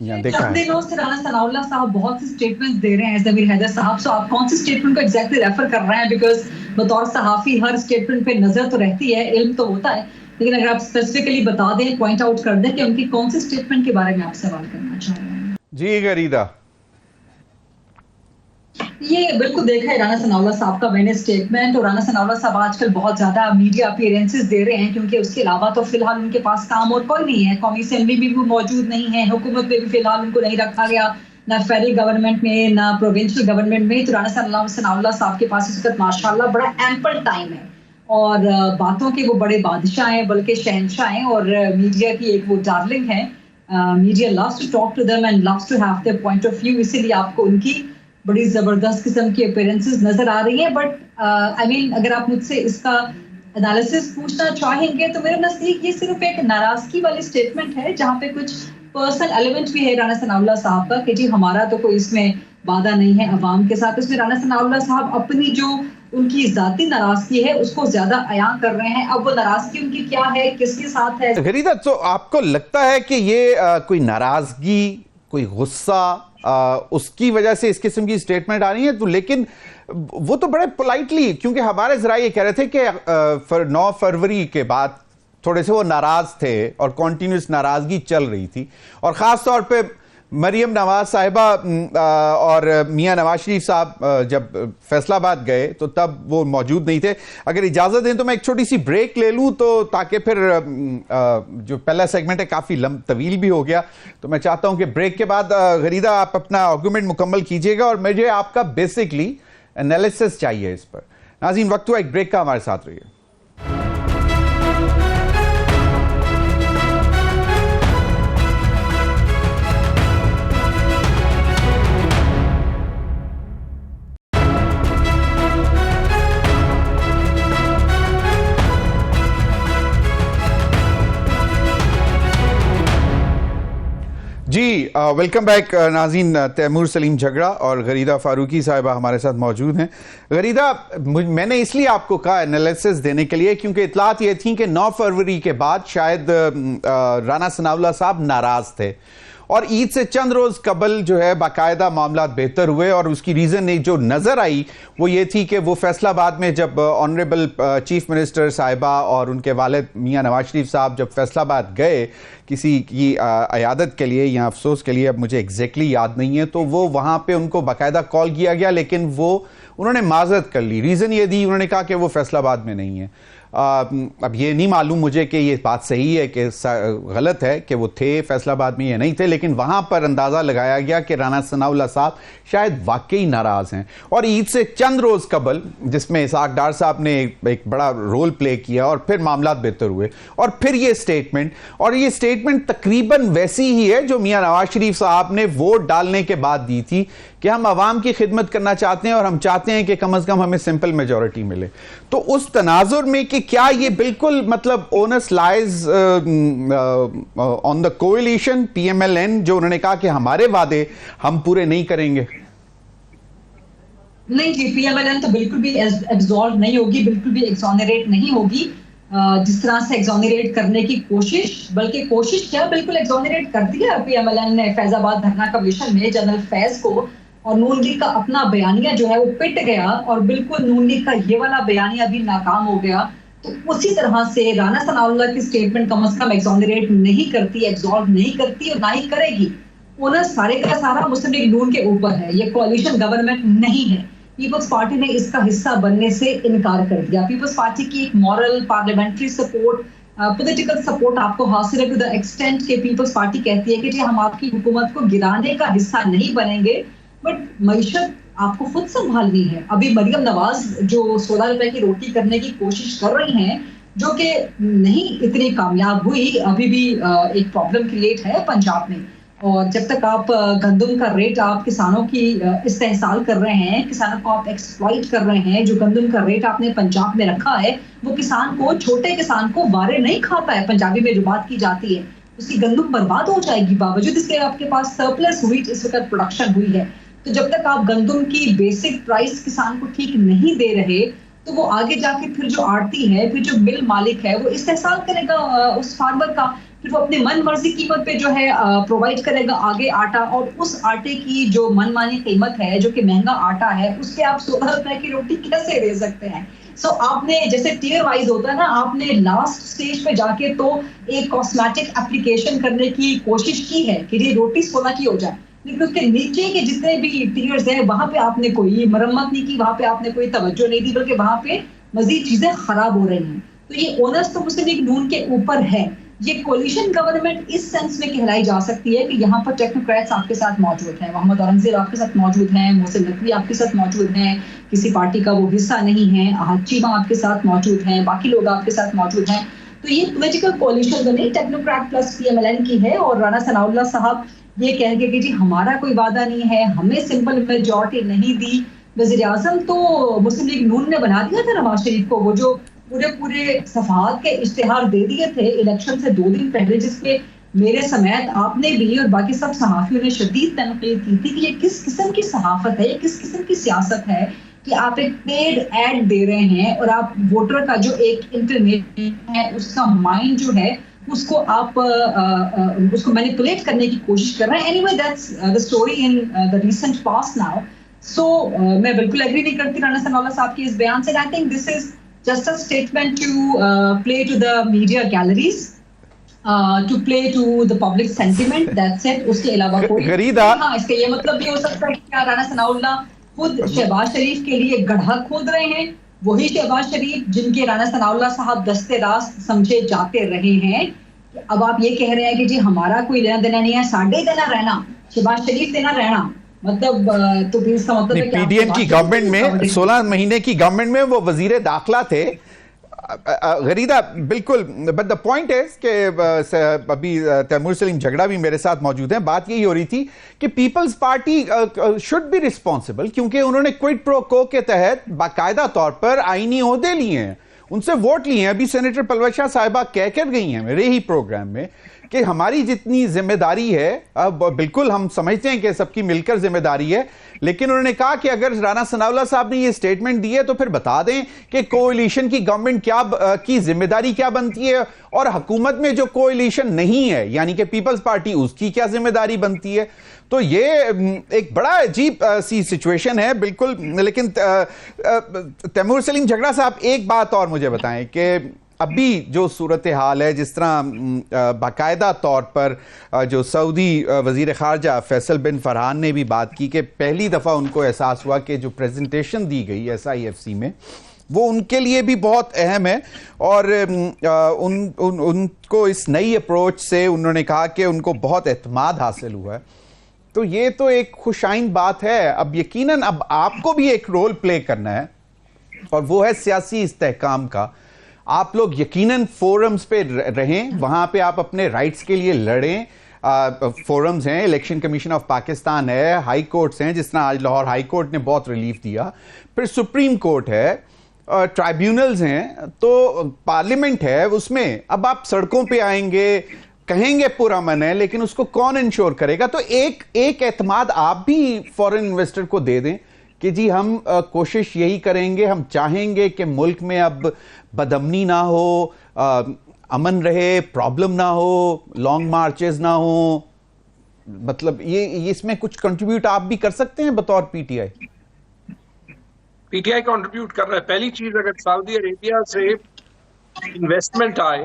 Speaker 1: यहाँ देखा है।
Speaker 4: दिनों से राना सनाउल्लाह साहब बहुत सी स्टेटमेंट्स दे रहे हैं ज़मीर हैदर साहब। सो आप कौन सी स्टेटमेंट को एग्जैक्टली रेफर कर रहे हैं? बिकॉज बतौर सहाफी हर स्टेटमेंट पे नजर तो रहती है, इल्म तो होता है, लेकिन अगर आप स्पेसिफिकली बता दें, पॉइंट आउट कर दें कि उनकी कौन सी स्टेटमेंट के बारे में आप सवाल करना चाह रहे हैं।
Speaker 1: जी गरीदा,
Speaker 4: ये बिल्कुल देखा है राना सनाउल्लाह साहब का मैंने स्टेटमेंट। और राना सनाउल्लाह साहब आजकल बहुत ज्यादा मीडिया अपीयरेंसेस दे रहे हैं क्योंकि उसके अलावा तो फिलहाल उनके पास काम और कोई नहीं है। कौमी असेंबली में भी वो मौजूद नहीं है, हुकूमत में भी फिलहाल उनको नहीं रखा गया, ना फेडरल गवर्नमेंट में ना प्रोविंशियल गवर्नमेंट में। तो राना सनाउल्लाह साहब के पास इस वक्त माशाल्लाह बड़ा एम्पल टाइम है और बातों के वो बड़े बादशाह हैं, बल्कि शहनशाह हैं और मीडिया की एक वो डार्लिंग है। Media loves to talk to them and loves to have their point of view, इसीलिए आपको उनकी बड़ी जबरदस्त किस्म की अपीयरेंसेस नजर आ रही है। बट आई मीन अगर आप मुझसे इसका एनालिसिस पूछना चाहेंगे तो मेरे नजदीक ये सिर्फ एक नाराजगी वाली स्टेटमेंट है जहाँ पे कुछ पर्सनल एलिमेंट भी है राना सनाउल्लाह साहब का कि जी हमारा तो कोई इसमें वादा नहीं है अवाम के साथ। इसमें राना सनाउल्लाह साहब अपनी जो उनकी जाती नाराजगी है उसको ज्यादा अयां कर रहे हैं। अब वो नाराजगी उनकी क्या है, किसके साथ है?
Speaker 1: गरीदा, तो आपको लगता है कि ये कोई नाराजगी, कोई गुस्सा, उसकी वजह से इस किस्म की स्टेटमेंट आ रही है? तो लेकिन वो तो बड़े पोलाइटली, क्योंकि हमारे जरा ये कह रहे थे कि 9 फरवरी के बाद थोड़े से वो नाराज थे और कॉन्टिन्यूस नाराजगी चल रही थी, और खास तौर पे मरियम नवाज साहिबा और मियां नवाज शरीफ साहब जब फैसलाबाद गए तो तब वो मौजूद नहीं थे। अगर इजाजत दें तो मैं एक छोटी सी ब्रेक ले लूं, तो ताकि फिर जो पहला सेगमेंट है काफी तवील भी हो गया, तो मैं चाहता हूं कि ब्रेक के बाद गरीदा आप अपना आर्गुमेंट मुकम्मल कीजिएगा और मुझे आपका बेसिकली एनालिसिस चाहिए इस पर। नाज़रीन, वक्त हुआ एक ब्रेक का, हमारे साथ रहिए। जी वेलकम बैक नाज़रीन। तैमूर सलीम झगड़ा और गरीदा फारूकी साहिबा हमारे साथ मौजूद हैं। गरीदा, मैंने इसलिए आपको कहा एनालिसिस देने के लिए क्योंकि इतलात ये थी कि 9 फरवरी के बाद शायद राना सनाउल्लाह साहब नाराज थे और ईद से चंद रोज कबल जो है बाकायदा मामला बेहतर हुए, और उसकी रीजन जो नजर आई वो ये थी कि वो फैसलाबाद में जब ऑनरेबल चीफ मिनिस्टर साहिबा और उनके वालिद मियां नवाज शरीफ साहब जब फैसलाबाद गए किसी की अयादत के लिए या अफसोस के लिए, अब मुझे एग्जैक्टली याद नहीं है, तो वो वहां पे उनको बाकायदा कॉल किया गया, लेकिन वो उन्होंने माजरत कर ली। रीजन ये दी, उन्होंने कहा कि वो फैसलाबाद में नहीं है। अब ये नहीं मालूम मुझे कि ये बात सही है कि गलत है कि वो थे फैसलाबाद में या नहीं थे, लेकिन वहां पर अंदाजा लगाया गया कि राना सनाउल्लाह साहब शायद वाकई नाराज हैं। और ईद से चंद रोज कबल, जिसमें इसाक डार साहब ने एक बड़ा रोल प्ले किया और फिर मामला बेहतर हुए, और फिर ये स्टेटमेंट, और ये स्टेटमेंट तकरीबन वैसी ही है जो मियां नवाज शरीफ साहब ने वोट डालने के बाद दी थी कि हम आवाम की खिदमत करना चाहते हैं और हम चाहते हैं कि कम से कम हमें सिंपल मेजॉरिटी मिले। तो उस तनाजुर में कि क्या ये बिल्कुल मतलब onus lies on the coalition PMLN, जो उन्होंने कहा कि हमारे वादे हम पूरे नहीं करेंगे?
Speaker 4: नहीं जी, पीएमएलएन तो बिल्कुल भी एब्सॉल्व नहीं होगी, बिल्कुल भी एक्सोनरेट नहीं होगी। जिस तरह से एक्सोनरेट करने की कोशिश, बल्कि कोशिश क्या बिल्कुल एक्सोनरेट कर दिया पीएमएलएन ने फैजाबाद धरना कमीशन में जनरल फैज को, और नून लीग का अपना बयानिया जो है वो पिट गया और बिल्कुल नून लीग का ये वाला बयानिया भी नाकाम हो गया। तो उसी तरह से राना सनाउल्लाह की स्टेटमेंट कम से कम एग्जॉनरेट नहीं करती, एब्सॉल्व नहीं करती और ना ही करेगी। ओनर सारे का सारा मुस्लिम लीग नून के ऊपर है, ये कोalition गवर्नमेंट नहीं है। पीपल्स पार्टी ने इसका हिस्सा बनने से इनकार कर दिया। पीपल्स पार्टी की एक moral parliamentary support, political support आपको हासिल है टू द एक्सटेंट के पीपल्स पार्टी कहती है कि जी हम आपकी हुकूमत को गिराने का हिस्सा नहीं बनेंगे, बट मईशत आपको खुद संभालनी है। अभी मरियम नवाज जो 16 रुपए की रोटी करने की कोशिश कर रही हैं, जो कि नहीं इतनी कामयाब हुई, अभी भी एक प्रॉब्लम क्रिएट है पंजाब में। और जब तक आप गंदम का रेट आप किसानों की इस्तेहसाल कर रहे हैं, किसानों को आप एक्सप्लॉइट कर रहे हैं, जो गंदम का रेट आपने पंजाब में रखा है वो किसान को, छोटे किसान को वारे नहीं खाता है। पंजाबी में जो बात की जाती है उसकी गंदम बर्बाद हो जाएगी, बावजूद इसके आपके पास सरप्लस व्हीट इस वक्त प्रोडक्शन हुई है। तो जब तक आप गंदम की बेसिक प्राइस किसान को ठीक नहीं दे रहे तो वो आगे जाके फिर जो आड़ती है, फिर जो मिल मालिक है वो इस्तेहसाल करेगा उस फार्मर का, फिर वो अपने मन मर्जी कीमत पे जो है प्रोवाइड करेगा आगे आटा, और उस आटे की जो मनमानी कीमत है, जो कि महंगा आटा है, उसके आप 16 रुपए की रोटी कैसे दे सकते हैं? सो आपने जैसे टीयर वाइज होता है ना, आपने लास्ट स्टेज पे जाके तो एक कॉस्मेटिक एप्लीकेशन करने की कोशिश की है कि ये रोटी 16 की हो जाए, लेकिन उसके नीचे के जितने भी टीयर्स हैं वहां पे आपने कोई मरम्मत नहीं की, वहां पे आपने कोई तवज्जो नहीं दी, बल्कि वहां पे मजीद चीजें खराब हो रही हैं। तो ये ओनर्स तो मुस्लिम लीग नून के ऊपर है। ये कोलिशन गवर्नमेंट इस सेंस में कहलाई जा सकती है कि यहाँ पर टेक्नोक्रेट्स आपके साथ मौजूद हैं, मोहम्मद औरंगजेब आपके साथ मौजूद हैं, मोहसिन नकवी आपके साथ मौजूद हैं, किसी पार्टी का वो हिस्सा नहीं है, आहद चीमा आपके साथ मौजूद हैं, बाकी लोग आपके साथ मौजूद हैं। तो ये पॉलिटिकल कोलिशन तो नहीं, टेक्नोक्रेट प्लस पीएमएलएन की है। और राना सनाउल्लाह साहब ये कहेंगे कि जी हमारा कोई वादा नहीं है, हमें सिंपल मेजॉरिटी नहीं दी। वज़ीर आज़म तो मुस्लिम लीग नून ने बना दिया था नवाज शरीफ को, वो जो पूरे सफात के इश्तिहार दे दिए थे इलेक्शन से 2 दिन पहले, जिसपे मेरे समेत आपने भी और बाकी सब सहाफियों ने शदीद तनकीद की थी कि ये किस किस्म की सहाफत है, ये किस किस्म की सियासत है कि आप एक पेड एड दे रहे हैं और आप वोटर का जो एक इंटरनेट है उसका माइंड जो है उसको आप उसको मैनिपुलेट करने की कोशिश कर रहे हैं। Anyway that's the story in the recent past now. So मैं बिल्कुल एग्री नहीं करती राना सनाउल्लाह साहब की इस बयान से। I think this is just a statement to play to the media galleries, to play to the public sentiment, that's it। उसके अलावा कोई
Speaker 1: गरीदा,
Speaker 4: हाँ, इसका ये मतलब भी हो सकता है कि क्या राना सनाउल्लाह खुद शहबाज शरीफ के लिए गड्ढा खोद रहे हैं, वही शहबाज शरीफ जिनके राना सनाउल्लाह साहब दस्ते रास्त समझे जाते रहे हैं। अब आप ये कह रहे हैं कि जी हमारा कोई लेना देना नहीं है, साढ़े देना रहना, शहबाज शरीफ देना रहना, मतलब तो फिर इसका मतलब है कि
Speaker 1: पीडीएम की गवर्नमेंट में 16 महीने की गवर्नमेंट में वो वजीर दाखिला थे गरीदा, बिल्कुल। बट द पॉइंट इज कि अभी तैमूर सलीम झगड़ा भी मेरे साथ मौजूद हैं, बात यही हो रही थी कि Peoples Party should be responsible, क्योंकि उन्होंने क्विड प्रो को के तहत बाकायदा तौर पर आईनी ओहदे लिए हैं, उनसे वोट लिए हैं। अभी सेनेटर पलवल शाह साहिबा कह कर गई हैं मेरे ही प्रोग्राम में कि हमारी जितनी जिम्मेदारी है, अब बिल्कुल हम समझते हैं कि सबकी मिलकर जिम्मेदारी है, लेकिन उन्होंने कहा कि अगर राना सनाउल्लाह साहब ने ये स्टेटमेंट दी है तो फिर बता दें कि कोalition की गवर्नमेंट क्या की जिम्मेदारी क्या बनती है, और हुकूमत में जो कोalition नहीं है यानी कि पीपल्स पार्टी, उसकी क्या जिम्मेदारी बनती है। तो ये एक बड़ा अजीब सी सिचुएशन है बिल्कुल। लेकिन तैमूर सलीम झगड़ा साहब, एक बात और मुझे बताएं कि अभी जो सूरत हाल है, जिस तरह बाकायदा तौर पर जो सऊदी वजीर खारजा फैसल बिन फरहान ने भी बात की कि पहली दफ़ा उनको एहसास हुआ कि जो प्रेजेंटेशन दी गई SIFC में वो उनके लिए भी बहुत अहम है, और उनको इस नई अप्रोच से उन्होंने कहा कि उनको बहुत एतमाद हासिल हुआ है। तो ये तो एक खुशाइन बात है। अब यकीनन अब आपको भी एक रोल प्ले करना है, और वो है सियासी इस्तेहकाम का। आप लोग यकीनन फोरम्स पे रहें, वहां पे आप अपने राइट्स के लिए लड़ें। फोरम्स हैं, इलेक्शन कमीशन ऑफ पाकिस्तान है, हाई कोर्ट्स हैं, जिस तरह आज लाहौर हाई कोर्ट ने बहुत रिलीफ दिया, फिर सुप्रीम कोर्ट है, ट्राइब्यूनल्स हैं, तो पार्लियामेंट है। उसमें अब आप सड़कों पे आएंगे, कहेंगे पूरा मन है, लेकिन उसको कौन इंश्योर करेगा? तो एक एतमाद आप भी फॉरेन इन्वेस्टर को दे दें कि जी हम कोशिश यही करेंगे, हम चाहेंगे कि मुल्क में अब बदअमनी ना हो, अमन रहे, प्रॉब्लम ना हो, लॉन्ग मार्चेस ना हो। मतलब ये इसमें कुछ कंट्रीब्यूट आप भी कर सकते हैं बतौर पीटीआई?
Speaker 2: पीटीआई कंट्रीब्यूट कर रहा है। पहली चीज, अगर सऊदी अरेबिया से इन्वेस्टमेंट आए,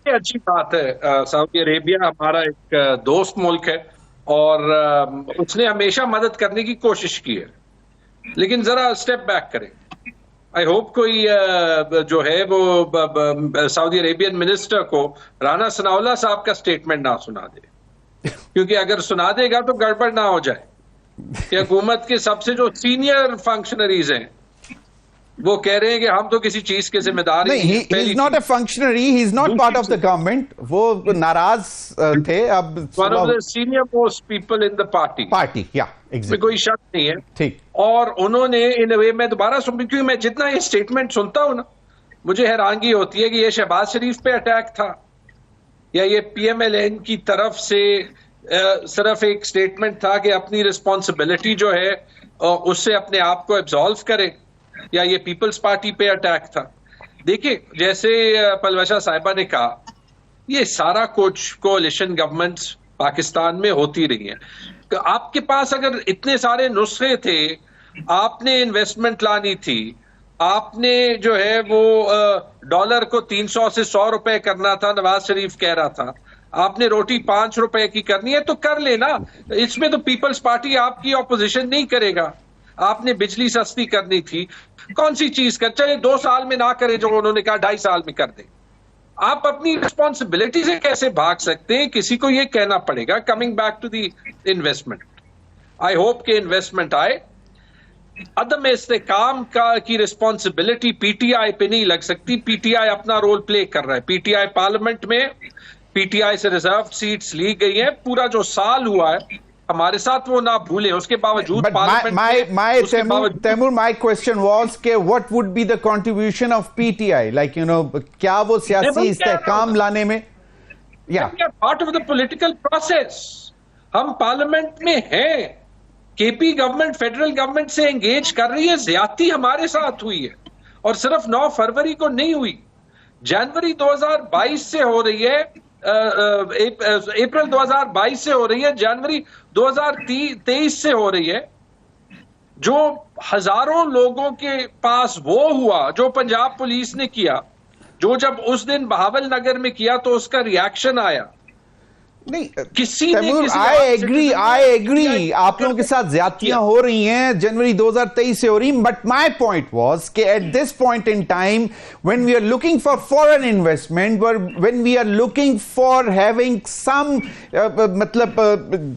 Speaker 2: ये अच्छी बात है। सऊदी अरेबिया हमारा एक दोस्त मुल्क है और उसने हमेशा मदद करने की कोशिश की है, लेकिन जरा स्टेप बैक करें। आई होप कोई जो है वो सऊदी अरेबियन मिनिस्टर को राना सनाउल्लाह साहब का स्टेटमेंट ना सुना दे, क्योंकि अगर सुना देगा तो गड़बड़ ना हो जाए कि हुकूमत के सबसे जो सीनियर फंक्शनरीज हैं वो कह रहे हैं कि हम तो किसी चीज के जिम्मेदार
Speaker 1: नहीं, he is not a functionary, he is not part of the government. वो नाराज थे। अब
Speaker 2: one of the senior most people in the party,
Speaker 1: yeah, exactly.
Speaker 2: कोई शक नहीं है।
Speaker 1: ठीक।
Speaker 2: और उन्होंने इन वे, मैं दोबारा सुन, क्योंकि मैं जितना ये स्टेटमेंट सुनता हूं ना, मुझे हैरानगी होती है कि ये शहबाज शरीफ पे अटैक था या ये पीएमएलएन की तरफ से सिर्फ एक स्टेटमेंट था कि अपनी रिस्पॉन्सिबिलिटी जो है उससे अपने आप को एब्जॉल्व करे, या ये पीपल्स पार्टी पे अटैक था। देखिए, जैसे पलवशा साहिबा ने कहा, ये सारा कुछ कोalition गवर्नमेंट्स पाकिस्तान में होती रही हैं। तो आपके पास अगर इतने सारे नुस्खे थे, आपने इन्वेस्टमेंट लानी थी, आपने जो है वो डॉलर को 300 से 100 रुपए करना था, नवाज शरीफ कह रहा था, आपने रोटी 5 रुपए की करनी है तो कर लेना। इसमें तो पीपल्स पार्टी आपकी ऑपोजिशन नहीं करेगा। आपने बिजली सस्ती करनी थी, कौन सी चीज कर, चले 2 साल में ना करे जो उन्होंने कहा 2.5 साल में कर दे। आप अपनी रिस्पॉन्सिबिलिटी से कैसे भाग सकते हैं? किसी को यह कहना पड़ेगा। Coming back to the investment, I hope के इन्वेस्टमेंट आए। अदम इस्तेकाम की रिस्पॉन्सिबिलिटी पीटीआई पे नहीं लग सकती। पीटीआई अपना रोल प्ले कर रहा है। पीटीआई पार्लियामेंट में पीटीआई से रिजर्व सीट्स ली गई हैं। पूरा जो साल हुआ है हमारे साथ वो ना भूलें, उसके बावजूद
Speaker 1: Taimur, my question was कि what would be the contribution of PTI, like क्या वो सियासी इस्तेहकाम लाने में?
Speaker 2: Part of the political process. हम पार्लियामेंट में हैं, केपी गवर्नमेंट फेडरल गवर्नमेंट से एंगेज कर रही है, ज्यादती हमारे साथ हुई है और सिर्फ 9 फरवरी को नहीं हुई, जनवरी 2022 से हो रही है, अप्रैल 2022 से हो रही है, जनवरी 2023 से हो रही है। जो हजारों लोगों के पास वो हुआ जो पंजाब पुलिस ने किया, जो जब उस दिन बहावल नगर में किया तो उसका रिएक्शन आया
Speaker 1: नहीं।
Speaker 2: किसी
Speaker 1: आई एग्री आप लोगों के साथ ज्यादतियां हो रही हैं, जनवरी 2023 से हो रही। बट माय पॉइंट वाज कि at this point in time when we are looking for foreign investment, when we are looking for having some मतलब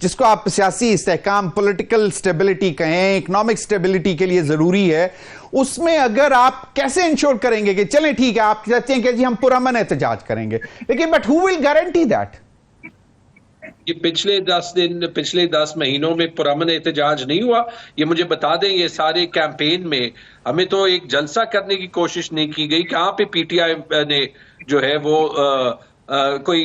Speaker 1: जिसको आप सियासी इस्तेहकाम, पॉलिटिकल स्टेबिलिटी कहें, इकोनॉमिक स्टेबिलिटी के लिए जरूरी है, उसमें अगर आप कैसे इंश्योर करेंगे कि चलें ठीक है आप कहते हैं कि जी हम पुरअमन एहतजाज करेंगे, लेकिन but who will guarantee that?
Speaker 2: ये पिछले 10 महीनों में पुरअमन एहतजाज नहीं हुआ। ये मुझे बता दें, ये सारे कैंपेन में हमें तो एक जलसा करने की कोशिश नहीं की गई। कहां पे पीटीआई ने जो है वो कोई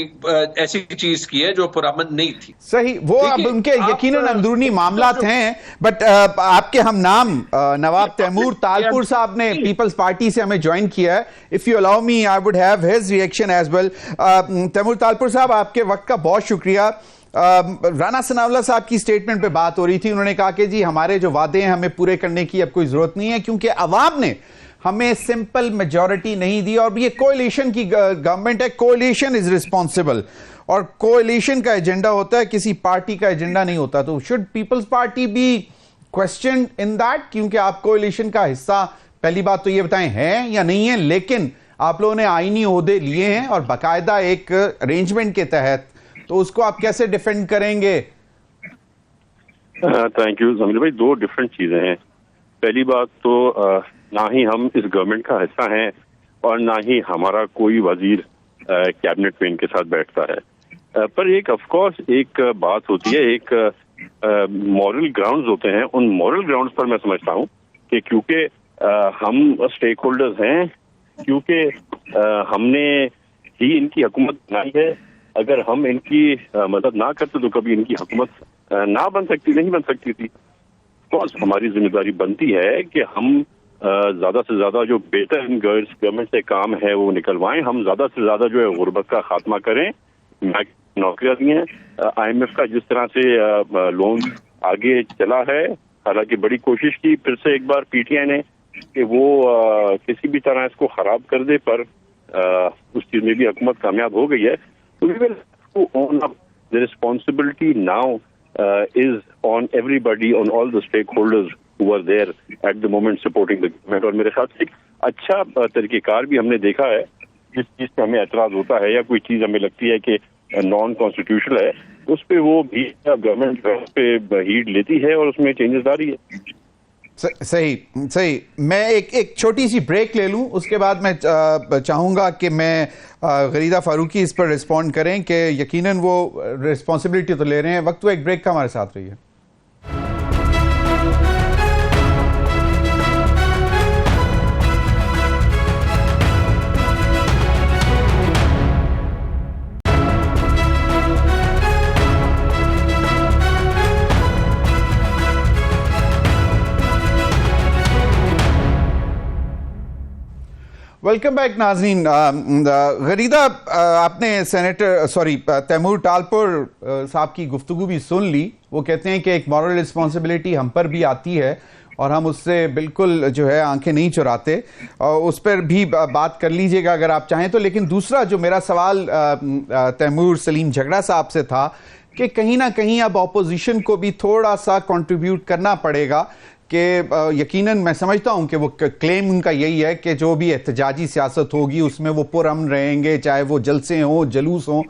Speaker 2: ऐसी चीज की है जो पुरअमन नहीं थी।
Speaker 1: सही, वो अब उनके यकीनन अंदरूनी मामलात हैं। बट आपके हम नाम नवाब तैमूर तालपुर साहब ने पीपल्स पार्टी से हमें ज्वाइन किया है। If you allow me I would have his reaction as well. Taimur Talpur साहब, आपके वक्त का बहुत शुक्रिया। राना सनाउल्लाह साहब की स्टेटमेंट पे बात हो रही थी, उन्होंने कहा कि जी हमारे जो वादे हैं हमें पूरे करने की अब कोई जरूरत नहीं है, क्योंकि अवाम ने हमें सिंपल मेजॉरिटी नहीं दी और ये कोएलिशन की गवर्नमेंट है। कोएलिशन इज रिस्पॉन्सिबल और कोएलिशन का एजेंडा होता है, किसी पार्टी का एजेंडा नहीं होता। तो should Peoples Party be question in that, क्योंकि आप कोएलिशन का हिस्सा, पहली बात तो ये बताएं हैं या नहीं है, लेकिन आप लोगों ने आईनी ओहदे लिए हैं और बाकायदा एक अरेंजमेंट के तहत, तो उसको आप कैसे डिफेंड करेंगे?
Speaker 5: थैंक यू जमील भाई। 2 डिफरेंट चीजें हैं। पहली बात तो ना ही हम इस गवर्नमेंट का हिस्सा हैं और ना ही हमारा कोई वजीर कैबिनेट में इनके साथ बैठता है। पर एक ऑफ कोर्स एक बात होती है, एक मॉरल ग्राउंड्स होते हैं। उन मॉरल ग्राउंड्स पर मैं समझता हूं कि क्योंकि हम स्टेक होल्डर्स हैं, क्योंकि हमने ही इनकी हुकूमत बनाई है, अगर हम इनकी मदद ना करते तो कभी इनकी हुकूमत नहीं बन सकती थी। कोर्स हमारी जिम्मेदारी बनती है कि हम ज्यादा से ज्यादा जो बेहतर गवर्नमेंट से काम है वो निकलवाएं। हम ज्यादा से ज्यादा जो है गुर्बत का खात्मा करें, नौकरियां दी हैं। IMF का जिस तरह से लोन आगे चला है, हालांकि बड़ी कोशिश की फिर से एक बार PTI ने कि वो किसी भी तरह इसको खराब कर दे, पर उस चीज में भी हुकूमत कामयाब हो गई है। तो we will own up the responsibility now is on everybody, on all the stakeholders who are there at the moment supporting the government. और मेरे ख्याल से एक अच्छा तरीकेकार भी हमने देखा है, जिस चीज पे हमें एतराज होता है या कोई चीज हमें लगती है कि नॉन कॉन्स्टिट्यूशनल है, उस पे वो भी गवर्नमेंट पे हीड लेती है और उसमें चेंजेस आ रही है।
Speaker 1: सही। मैं एक छोटी सी ब्रेक ले लूं, उसके बाद मैं चाहूंगा कि मैं गरीदा फारूकी इस पर रिस्पॉन्ड करें कि यकीनन वो रिस्पॉन्सिबिलिटी तो ले रहे हैं। वक्त वो एक ब्रेक का, हमारे साथ रहिए। वेलकम बैक नाज़रीन। गरीदा, आपने तैमूर टालपुर साहब की गुफ्तगू भी सुन ली। वो कहते हैं कि एक मॉरल रिस्पॉन्सिबिलिटी हम पर भी आती है और हम उससे बिल्कुल जो है आंखें नहीं चुराते, और उस पर भी बात कर लीजिएगा अगर आप चाहें तो। लेकिन दूसरा जो मेरा सवाल तैमूर सलीम झगड़ा साहब से था कि कहीं ना कहीं अब ऑपोजिशन को भी थोड़ा सा कंट्रीब्यूट करना पड़ेगा कि यकीनन मैं समझता हूं कि वो क्लेम उनका यही है कि जो भी एहतजाजी सियासत होगी उसमें वो पुरअमन रहेंगे, चाहे वो जलसे हों, जुलूस हों।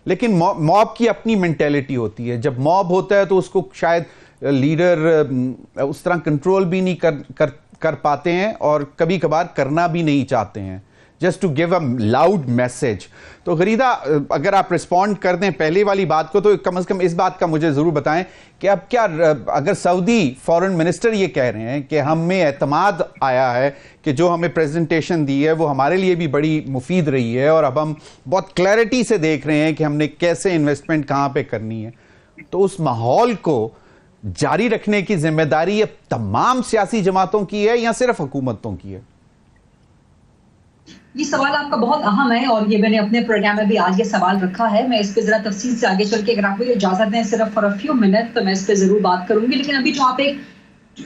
Speaker 1: लेकिन मॉब की अपनी मेंटेलिटी होती है। जब मॉब होता है तो उसको शायद लीडर उस तरह कंट्रोल भी नहीं कर पाते हैं और कभी कभार करना भी नहीं चाहते हैं, just to give a loud message. तो गरीदा, अगर आप रिस्पॉन्ड कर दें पहले वाली बात को, तो कम से कम इस बात का मुझे ज़रूर बताएं कि अब क्या, अगर सऊदी फॉरेन मिनिस्टर ये कह रहे हैं कि हमें एतमाद आया है कि जो हमें प्रेजेंटेशन दी है वो हमारे लिए भी बड़ी मुफीद रही है और अब हम बहुत क्लैरिटी से देख रहे हैं कि हमने कैसे इन्वेस्टमेंट कहाँ पे करनी है, तो उस माहौल को जारी रखने की जिम्मेदारी अब तमाम सियासी जमातों की है या सिर्फ हुकूमतों की है?
Speaker 4: ये सवाल आपका बहुत अहम है और ये मैंने अपने प्रोग्राम में भी आज ये सवाल रखा है। मैं इस पे जरा तफसील से आगे चल के, अगर आप मुझे इजाजत दें सिर्फ फॉर अ फ्यू मिनट, तो मैं इस पे जरूर बात करूंगी। लेकिन अभी जो आप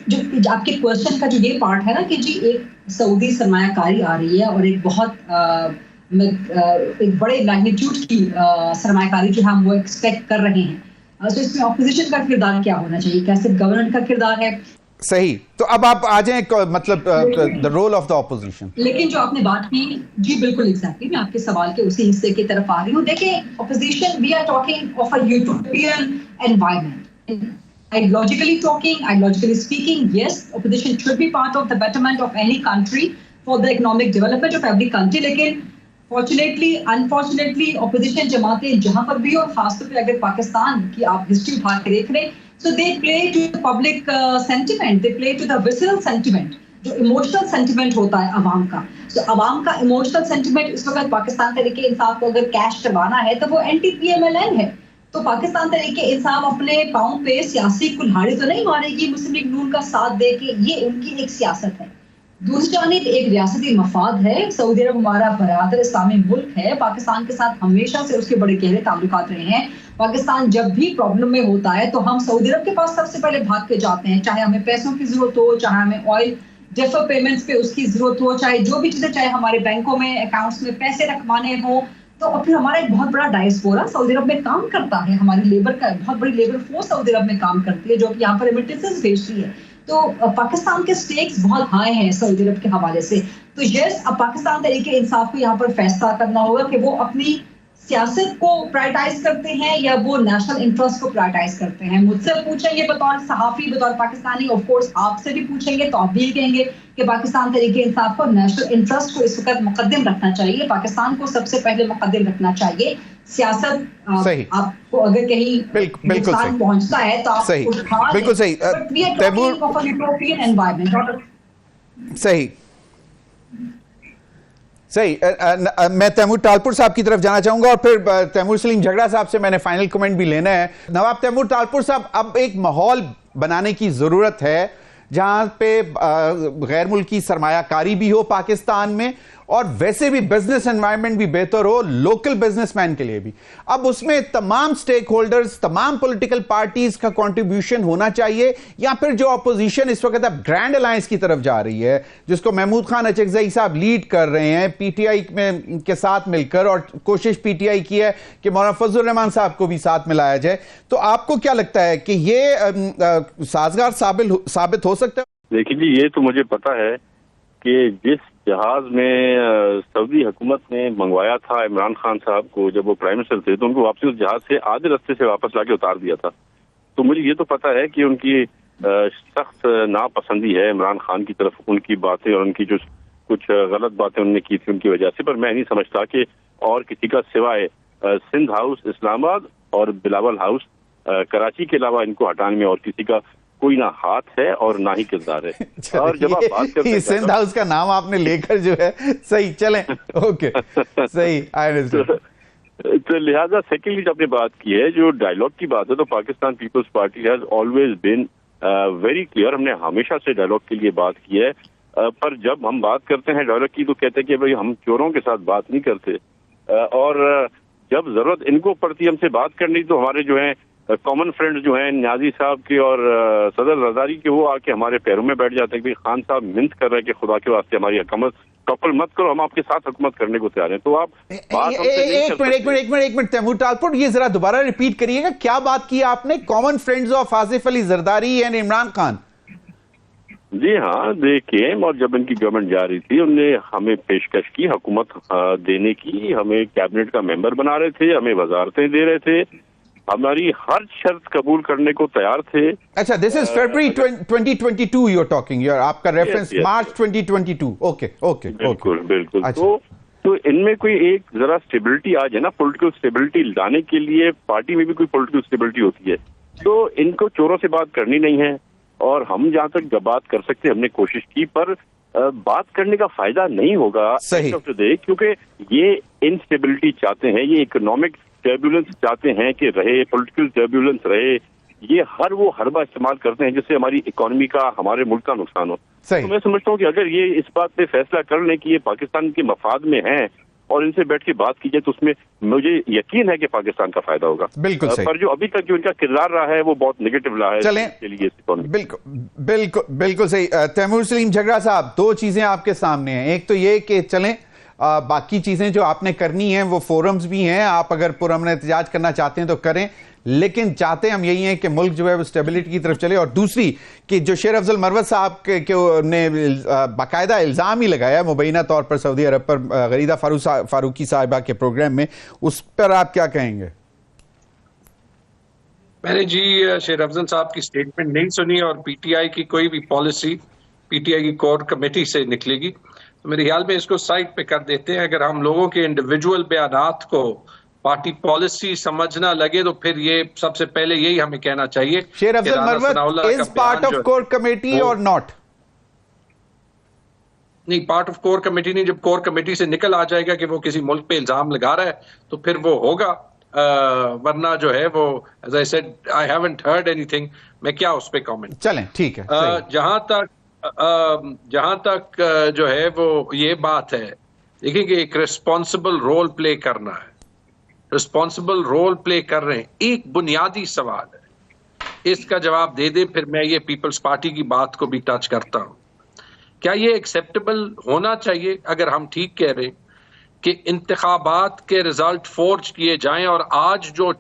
Speaker 4: जो आपके क्वेश्चन का जो ये पार्ट है ना कि जी एक सऊदी सरमायाकारी आ रही है और एक बहुत एक बड़े मैग्नीट्यूड की सरमायाकारी जो हम वो एक्सपेक्ट कर रहे हैं, तो इसमें ऑपोजिशन का किरदार क्या होना चाहिए? क्या सिर्फ गवर्नमेंट का किरदार है?
Speaker 1: सही। तो अब आप आ जाएं, मतलब the role of the opposition.
Speaker 4: लेकिन जो आपने बात की, जी बिल्कुल एग्जैक्टली, मैं आपके सवाल के उसी हिस्से की तरफ आ रही हूँ। देखिए, opposition, we are talking of a utopian environment. Ideologically speaking, yes, opposition should be part of the betterment of any country, for the economic development of every country. लेकिन fortunately, unfortunately, opposition जमातें जहाँ पर भी, और खासतौर पे अगर पाकिस्तान की आप हिस्ट्री उठा के देख लें, so they play to the public sentiment, they play to the visceral sentiment, जो इमोशनल सेंटिमेंट होता है अवाम का। तो अवाम का इमोशनल सेंटिमेंट इस वक्त पाकिस्तान तरीके इंसाफ को अगर कैश करवाना है तो वो anti-PMLN है। तो पाकिस्तान तरीके इंसाफ अपने पाँव पे सियासी कुल्हाड़ी तो नहीं मारेगी मुस्लिम लीग नून का साथ दे के, ये उनकी एक सियासत है। दूसरी जानिब एक रियासती मफाद है। सऊदी अरब हमारा बरादर इस्लामी मुल्क है, पाकिस्तान के साथ हमेशा से उसके बड़े गहरे ताल्लुकात रहे हैं। पाकिस्तान जब भी प्रॉब्लम में होता है तो हम सऊदी अरब के पास सबसे पहले भाग के जाते हैं, चाहे हमें पैसों की जरूरत हो, चाहे हमें ऑयल डेफर पेमेंट्स पे उसकी जरूरत हो, चाहे जो भी चीजें, चाहे हमारे बैंकों में अकाउंट्स में पैसे रखवाने हो। तो और फिर हमारा एक बहुत बड़ा डायस्पोरा सऊदी अरब में काम करता है, हमारी लेबर का बहुत बड़ी लेबर फोर्स सऊदी अरब में काम करती है जो कि यहाँ पर रेमिटेंसेस भेजती है। तो पाकिस्तान के स्टेक्स बहुत हाई हैं सऊदी अरब के हवाले से। तो यस, अब पाकिस्तान तरीके इंसाफ को यहाँ पर फैसला करना होगा कि वो अपनी सियासत को प्रायोरिटाइज करते हैं या वो नेशनल इंटरेस्ट को प्रायोरिटाइज करते हैं। मुझसे पूछेंगे बतौर सहाफी, बतौर पाकिस्तानी, ऑफ कोर्स आपसे भी पूछेंगे तो आप भी कहेंगे कि पाकिस्तान तरीके इंसाफ को नेशनल इंटरेस्ट को इस वक्त मुकद्दम रखना चाहिए, पाकिस्तान को सबसे पहले मुकद्दम रखना चाहिए। सियासत आपको अगर कहीं नुकसान पहुंचता है तो आप उठा,
Speaker 1: बिल्कुल सही। सही सही। मैं तैमूर टालपुर साहब की तरफ जाना चाहूंगा और फिर तैमूर सलीम झगड़ा साहब से मैंने फाइनल कमेंट भी लेना है। नवाब तैमूर टालपुर साहब, अब एक माहौल बनाने की जरूरत है जहां पे गैर मुल्की सरमायाकारी भी हो पाकिस्तान में और वैसे भी बिजनेस एनवायरनमेंट भी बेहतर हो लोकल बिजनेसमैन के लिए भी। अब उसमें तमाम स्टेक होल्डर्स, तमाम पॉलिटिकल पार्टीज का कंट्रीब्यूशन होना चाहिए, या फिर जो अपोजिशन इस वक्त अब ग्रैंड अलायंस की तरफ जा रही है जिसको महमूद खान अचकज़ई साहब लीड कर रहे हैं पीटीआई में के साथ मिलकर, और कोशिश पीटीआई की है कि मौलाना फजलुर रहमान साहब को भी साथ मिलाया जाए, तो आपको क्या लगता है कि ये साजगार साबित हो सकता है?
Speaker 5: देखिए जी, ये तो मुझे पता है कि जिस जहाज में सऊदी हुकूमत ने मंगवाया था इमरान खान साहब को, जब वो प्राइम मिनिस्टर थे, तो उनको वापसी उस जहाज से आधे रास्ते से वापस लाके उतार दिया था। तो मुझे ये तो पता है कि उनकी सख्त नापसंदी है इमरान खान की तरफ, उनकी बातें और उनकी जो कुछ गलत बातें उन्होंने की थी उनकी वजह से। पर मैं नहीं समझता कि और किसी का सिवाय सिंध हाउस इस्लामाबाद और बिलावल हाउस कराची के अलावा इनको हटाने में और किसी का कोई ना हाथ है और ना ही किरदार है। और जब आप बात करते हैं
Speaker 1: सिंध हाउस का नाम आपने लेकर जो है, सही चलें, ओके सही, आई अंडरस्टैंड।
Speaker 5: तो लिहाजा सेकेंडली जब आपने बात की है, जो डायलॉग की बात है, तो Pakistan Peoples Party has always been very clear. हमने हमेशा से डायलॉग के लिए बात की है, पर जब हम बात करते हैं डायलॉग की तो कहते हैं कि भाई हम चोरों के साथ बात नहीं करते, और जब जरूरत इनको पड़ती है हमसे बात करनी, तो हमारे जो है कॉमन फ्रेंड्स जो हैं न्याजी साहब के और सदर रजारी के, वो आके हमारे पैरों में बैठ जाते हैं कि खान साहब मिन्नत कर रहे हैं कि खुदा के वास्ते हमारी हुकूमत टॉपल मत करो, हम आपके साथ हुकूमत करने को तैयार हैं। तो आप
Speaker 1: एक मिनट तैमूर टालपुर, ये जरा दोबारा रिपीट करिएगा, क्या बात की आपने? Common friends of Asif Ali Zardari and Imran Khan?
Speaker 5: जी हाँ, देखिए, और जब इनकी गवर्नमेंट जा रही थी उनने हमें पेशकश की हुकूमत देने की, हमें कैबिनेट का मेंबर बना रहे थे, हमें वजारतें दे रहे थे, हमारी हर शर्त कबूल करने को तैयार थे।
Speaker 1: अच्छा, this is February 2022 you are talking, आपका रेफरेंस मार्च 2022। ओके ओके,
Speaker 5: बिल्कुल बिल्कुल।
Speaker 1: अच्छा।
Speaker 5: तो इनमें कोई एक जरा स्टेबिलिटी आ जाए ना, पॉलिटिकल स्टेबिलिटी लाने के लिए पार्टी में भी कोई पॉलिटिकल स्टेबिलिटी होती है, तो इनको चोरों से बात करनी नहीं है, और हम जहां तक बात कर सकते हमने कोशिश की, पर बात करने का फायदा नहीं होगा
Speaker 1: सही,
Speaker 5: क्योंकि ये इनस्टेबिलिटी चाहते हैं, ये इकोनॉमिक टर्ब्यूलेंस चाहते हैं कि रहे, पॉलिटिकल टर्ब्यूलेंस रहे, ये वो हरबा इस्तेमाल करते हैं जिससे हमारी इकोनॉमी का, हमारे मुल्क का नुकसान हो। तो मैं समझता हूँ कि अगर ये इस बात पे फैसला कर लें कि ये पाकिस्तान के मफाद में है और इनसे बैठ के बात की जाए, तो उसमें मुझे यकीन है कि पाकिस्तान का फायदा होगा।
Speaker 1: बिल्कुल सही।
Speaker 5: पर जो अभी तक जो इनका किरदार रहा है वो बहुत नेगेटिव रहा है
Speaker 1: के लिए। बिल्कुल सही। तैमूर सलीम झगड़ा साहब, दो चीजें आपके सामने हैं, एक तो ये कि चलें बाकी चीजें जो आपने करनी है वो फोरम्स भी हैं, आप अगर पुरअमन एहतजाज करना चाहते हैं तो करें, लेकिन चाहते हम यही हैं कि मुल्क जो है वो स्टेबिलिटी की तरफ चले। और दूसरी कि जो शेर अफजल मरवत साहब के ने बाकायदा इल्ज़ाम ही लगाया मुबैना तौर पर सऊदी अरब पर गरीदा फारूकी साहिबा के प्रोग्राम में, उस पर आप क्या कहेंगे?
Speaker 2: मैंने जी शेर अफजल साहब की स्टेटमेंट नहीं सुनी, और पीटीआई की कोई भी पॉलिसी पीटीआई की कोर कमेटी से निकलेगी, तो मेरे ख्याल में इसको साइड पे कर देते हैं। अगर हम लोगों के इंडिविजुअल बयानात को पार्टी पॉलिसी समझना लगे तो फिर ये सबसे पहले यही हमें कहना चाहिए,
Speaker 1: शेर Afzal Marwat is part of core committee और नॉट?
Speaker 2: नहीं, पार्ट ऑफ कोर कमेटी नहीं। जब कोर कमेटी से निकल आ जाएगा कि वो किसी मुल्क पे इल्जाम लगा रहा है तो फिर वो होगा, वरना जो है वो as I said I haven't heard anything, मैं क्या उस पे कमेंट।
Speaker 1: चलें, ठीक है।
Speaker 2: जहां तक जो है वो ये बात है, देखिए कि एक रिस्पॉन्सिबल रोल प्ले करना है, रिस्पॉन्सिबल रोल प्ले कर रहे हैं, एक बुनियादी सवाल है, इसका जवाब दे दे, फिर मैं ये पीपल्स पार्टी की बात को भी टच करता हूं। क्या ये एक्सेप्टेबल होना चाहिए अगर हम ठीक कह रहे हैं कि इंतखाबात के रिजल्ट फोर्ज किए जाएं, और आज जो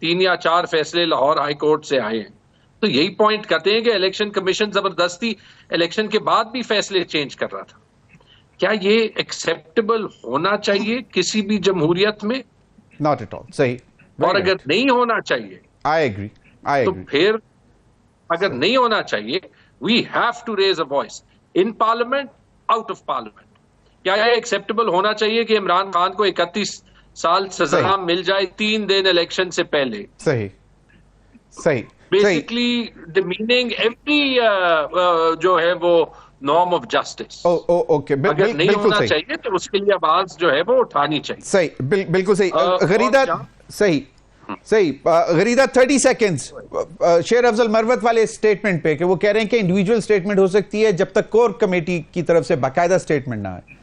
Speaker 2: 3 या 4 फैसले लाहौर हाई कोर्ट से आए हैं, तो यही पॉइंट करते हैं कि इलेक्शन कमीशन जबरदस्ती इलेक्शन के बाद भी फैसले चेंज कर रहा था। क्या ये एक्सेप्टेबल होना चाहिए किसी भी जमहूरियत में?
Speaker 1: Not at all. सही।
Speaker 2: और अगर नहीं होना चाहिए,
Speaker 1: आई एग्री,
Speaker 2: तो फिर अगर नहीं होना चाहिए, we have to raise a voice in parliament, out of parliament. क्या यह एक्सेप्टेबल होना चाहिए कि इमरान खान को 31 साल सजा मिल जाए 3 दिन इलेक्शन से पहले?
Speaker 1: सही सही।
Speaker 2: बेसिकली डिमीनिंग एवरी जो है वो नॉर्म ऑफ जस्टिस।
Speaker 1: ओके,
Speaker 2: अगर नहीं होना चाहिए तो उसके लिए आवाज जो है वो उठानी चाहिए।
Speaker 1: सही, बिल्कुल सही। गरीदा सही। सही। गरीदा 30 सेकेंड्स शेर अफजल मरवत वाले स्टेटमेंट पे कि वो कह रहे हैं कि इंडिविजुअल स्टेटमेंट हो सकती है जब तक कोर कमेटी की तरफ से बाकायदा स्टेटमेंट ना आए।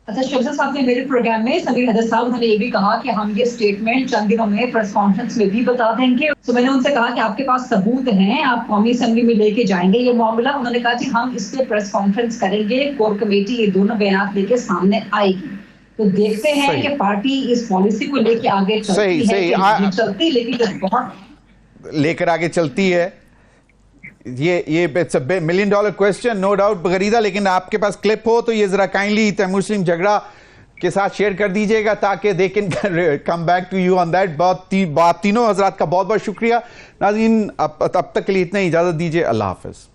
Speaker 4: अच्छा, शहजाद साहब ने मेरे प्रोग्राम में समीर हैदर साहब उन्होंने ये भी कहा कि हम ये स्टेटमेंट चंद दिनों में प्रेस कॉन्फ्रेंस में भी बता देंगे। तो मैंने उनसे कहा कि आपके पास सबूत हैं, आप कौमी असेंबली में लेके जाएंगे ये मामला। उन्होंने कहा कि हम इस पे प्रेस कॉन्फ्रेंस करेंगे, कोर कमेटी ये दोनों बयान लेके सामने आएगी। तो देखते हैं कि पार्टी इस पॉलिसी को लेके आगे चलती है, चलती लेकिन बहुत
Speaker 1: लेकर आगे चलती है। ये it's a $1 million question, no doubt Gharida. लेकिन आपके पास क्लिप हो तो ये जरा काइंडली तैमूर सलीम झगड़ा के साथ शेयर कर दीजिएगा ताकि they can come back to you on that. तीनों हजरात का बहुत बहुत शुक्रिया। नाज़रीन अब तक के लिए इतना ही, इजाजत दीजिए। अल्लाह हाफिज।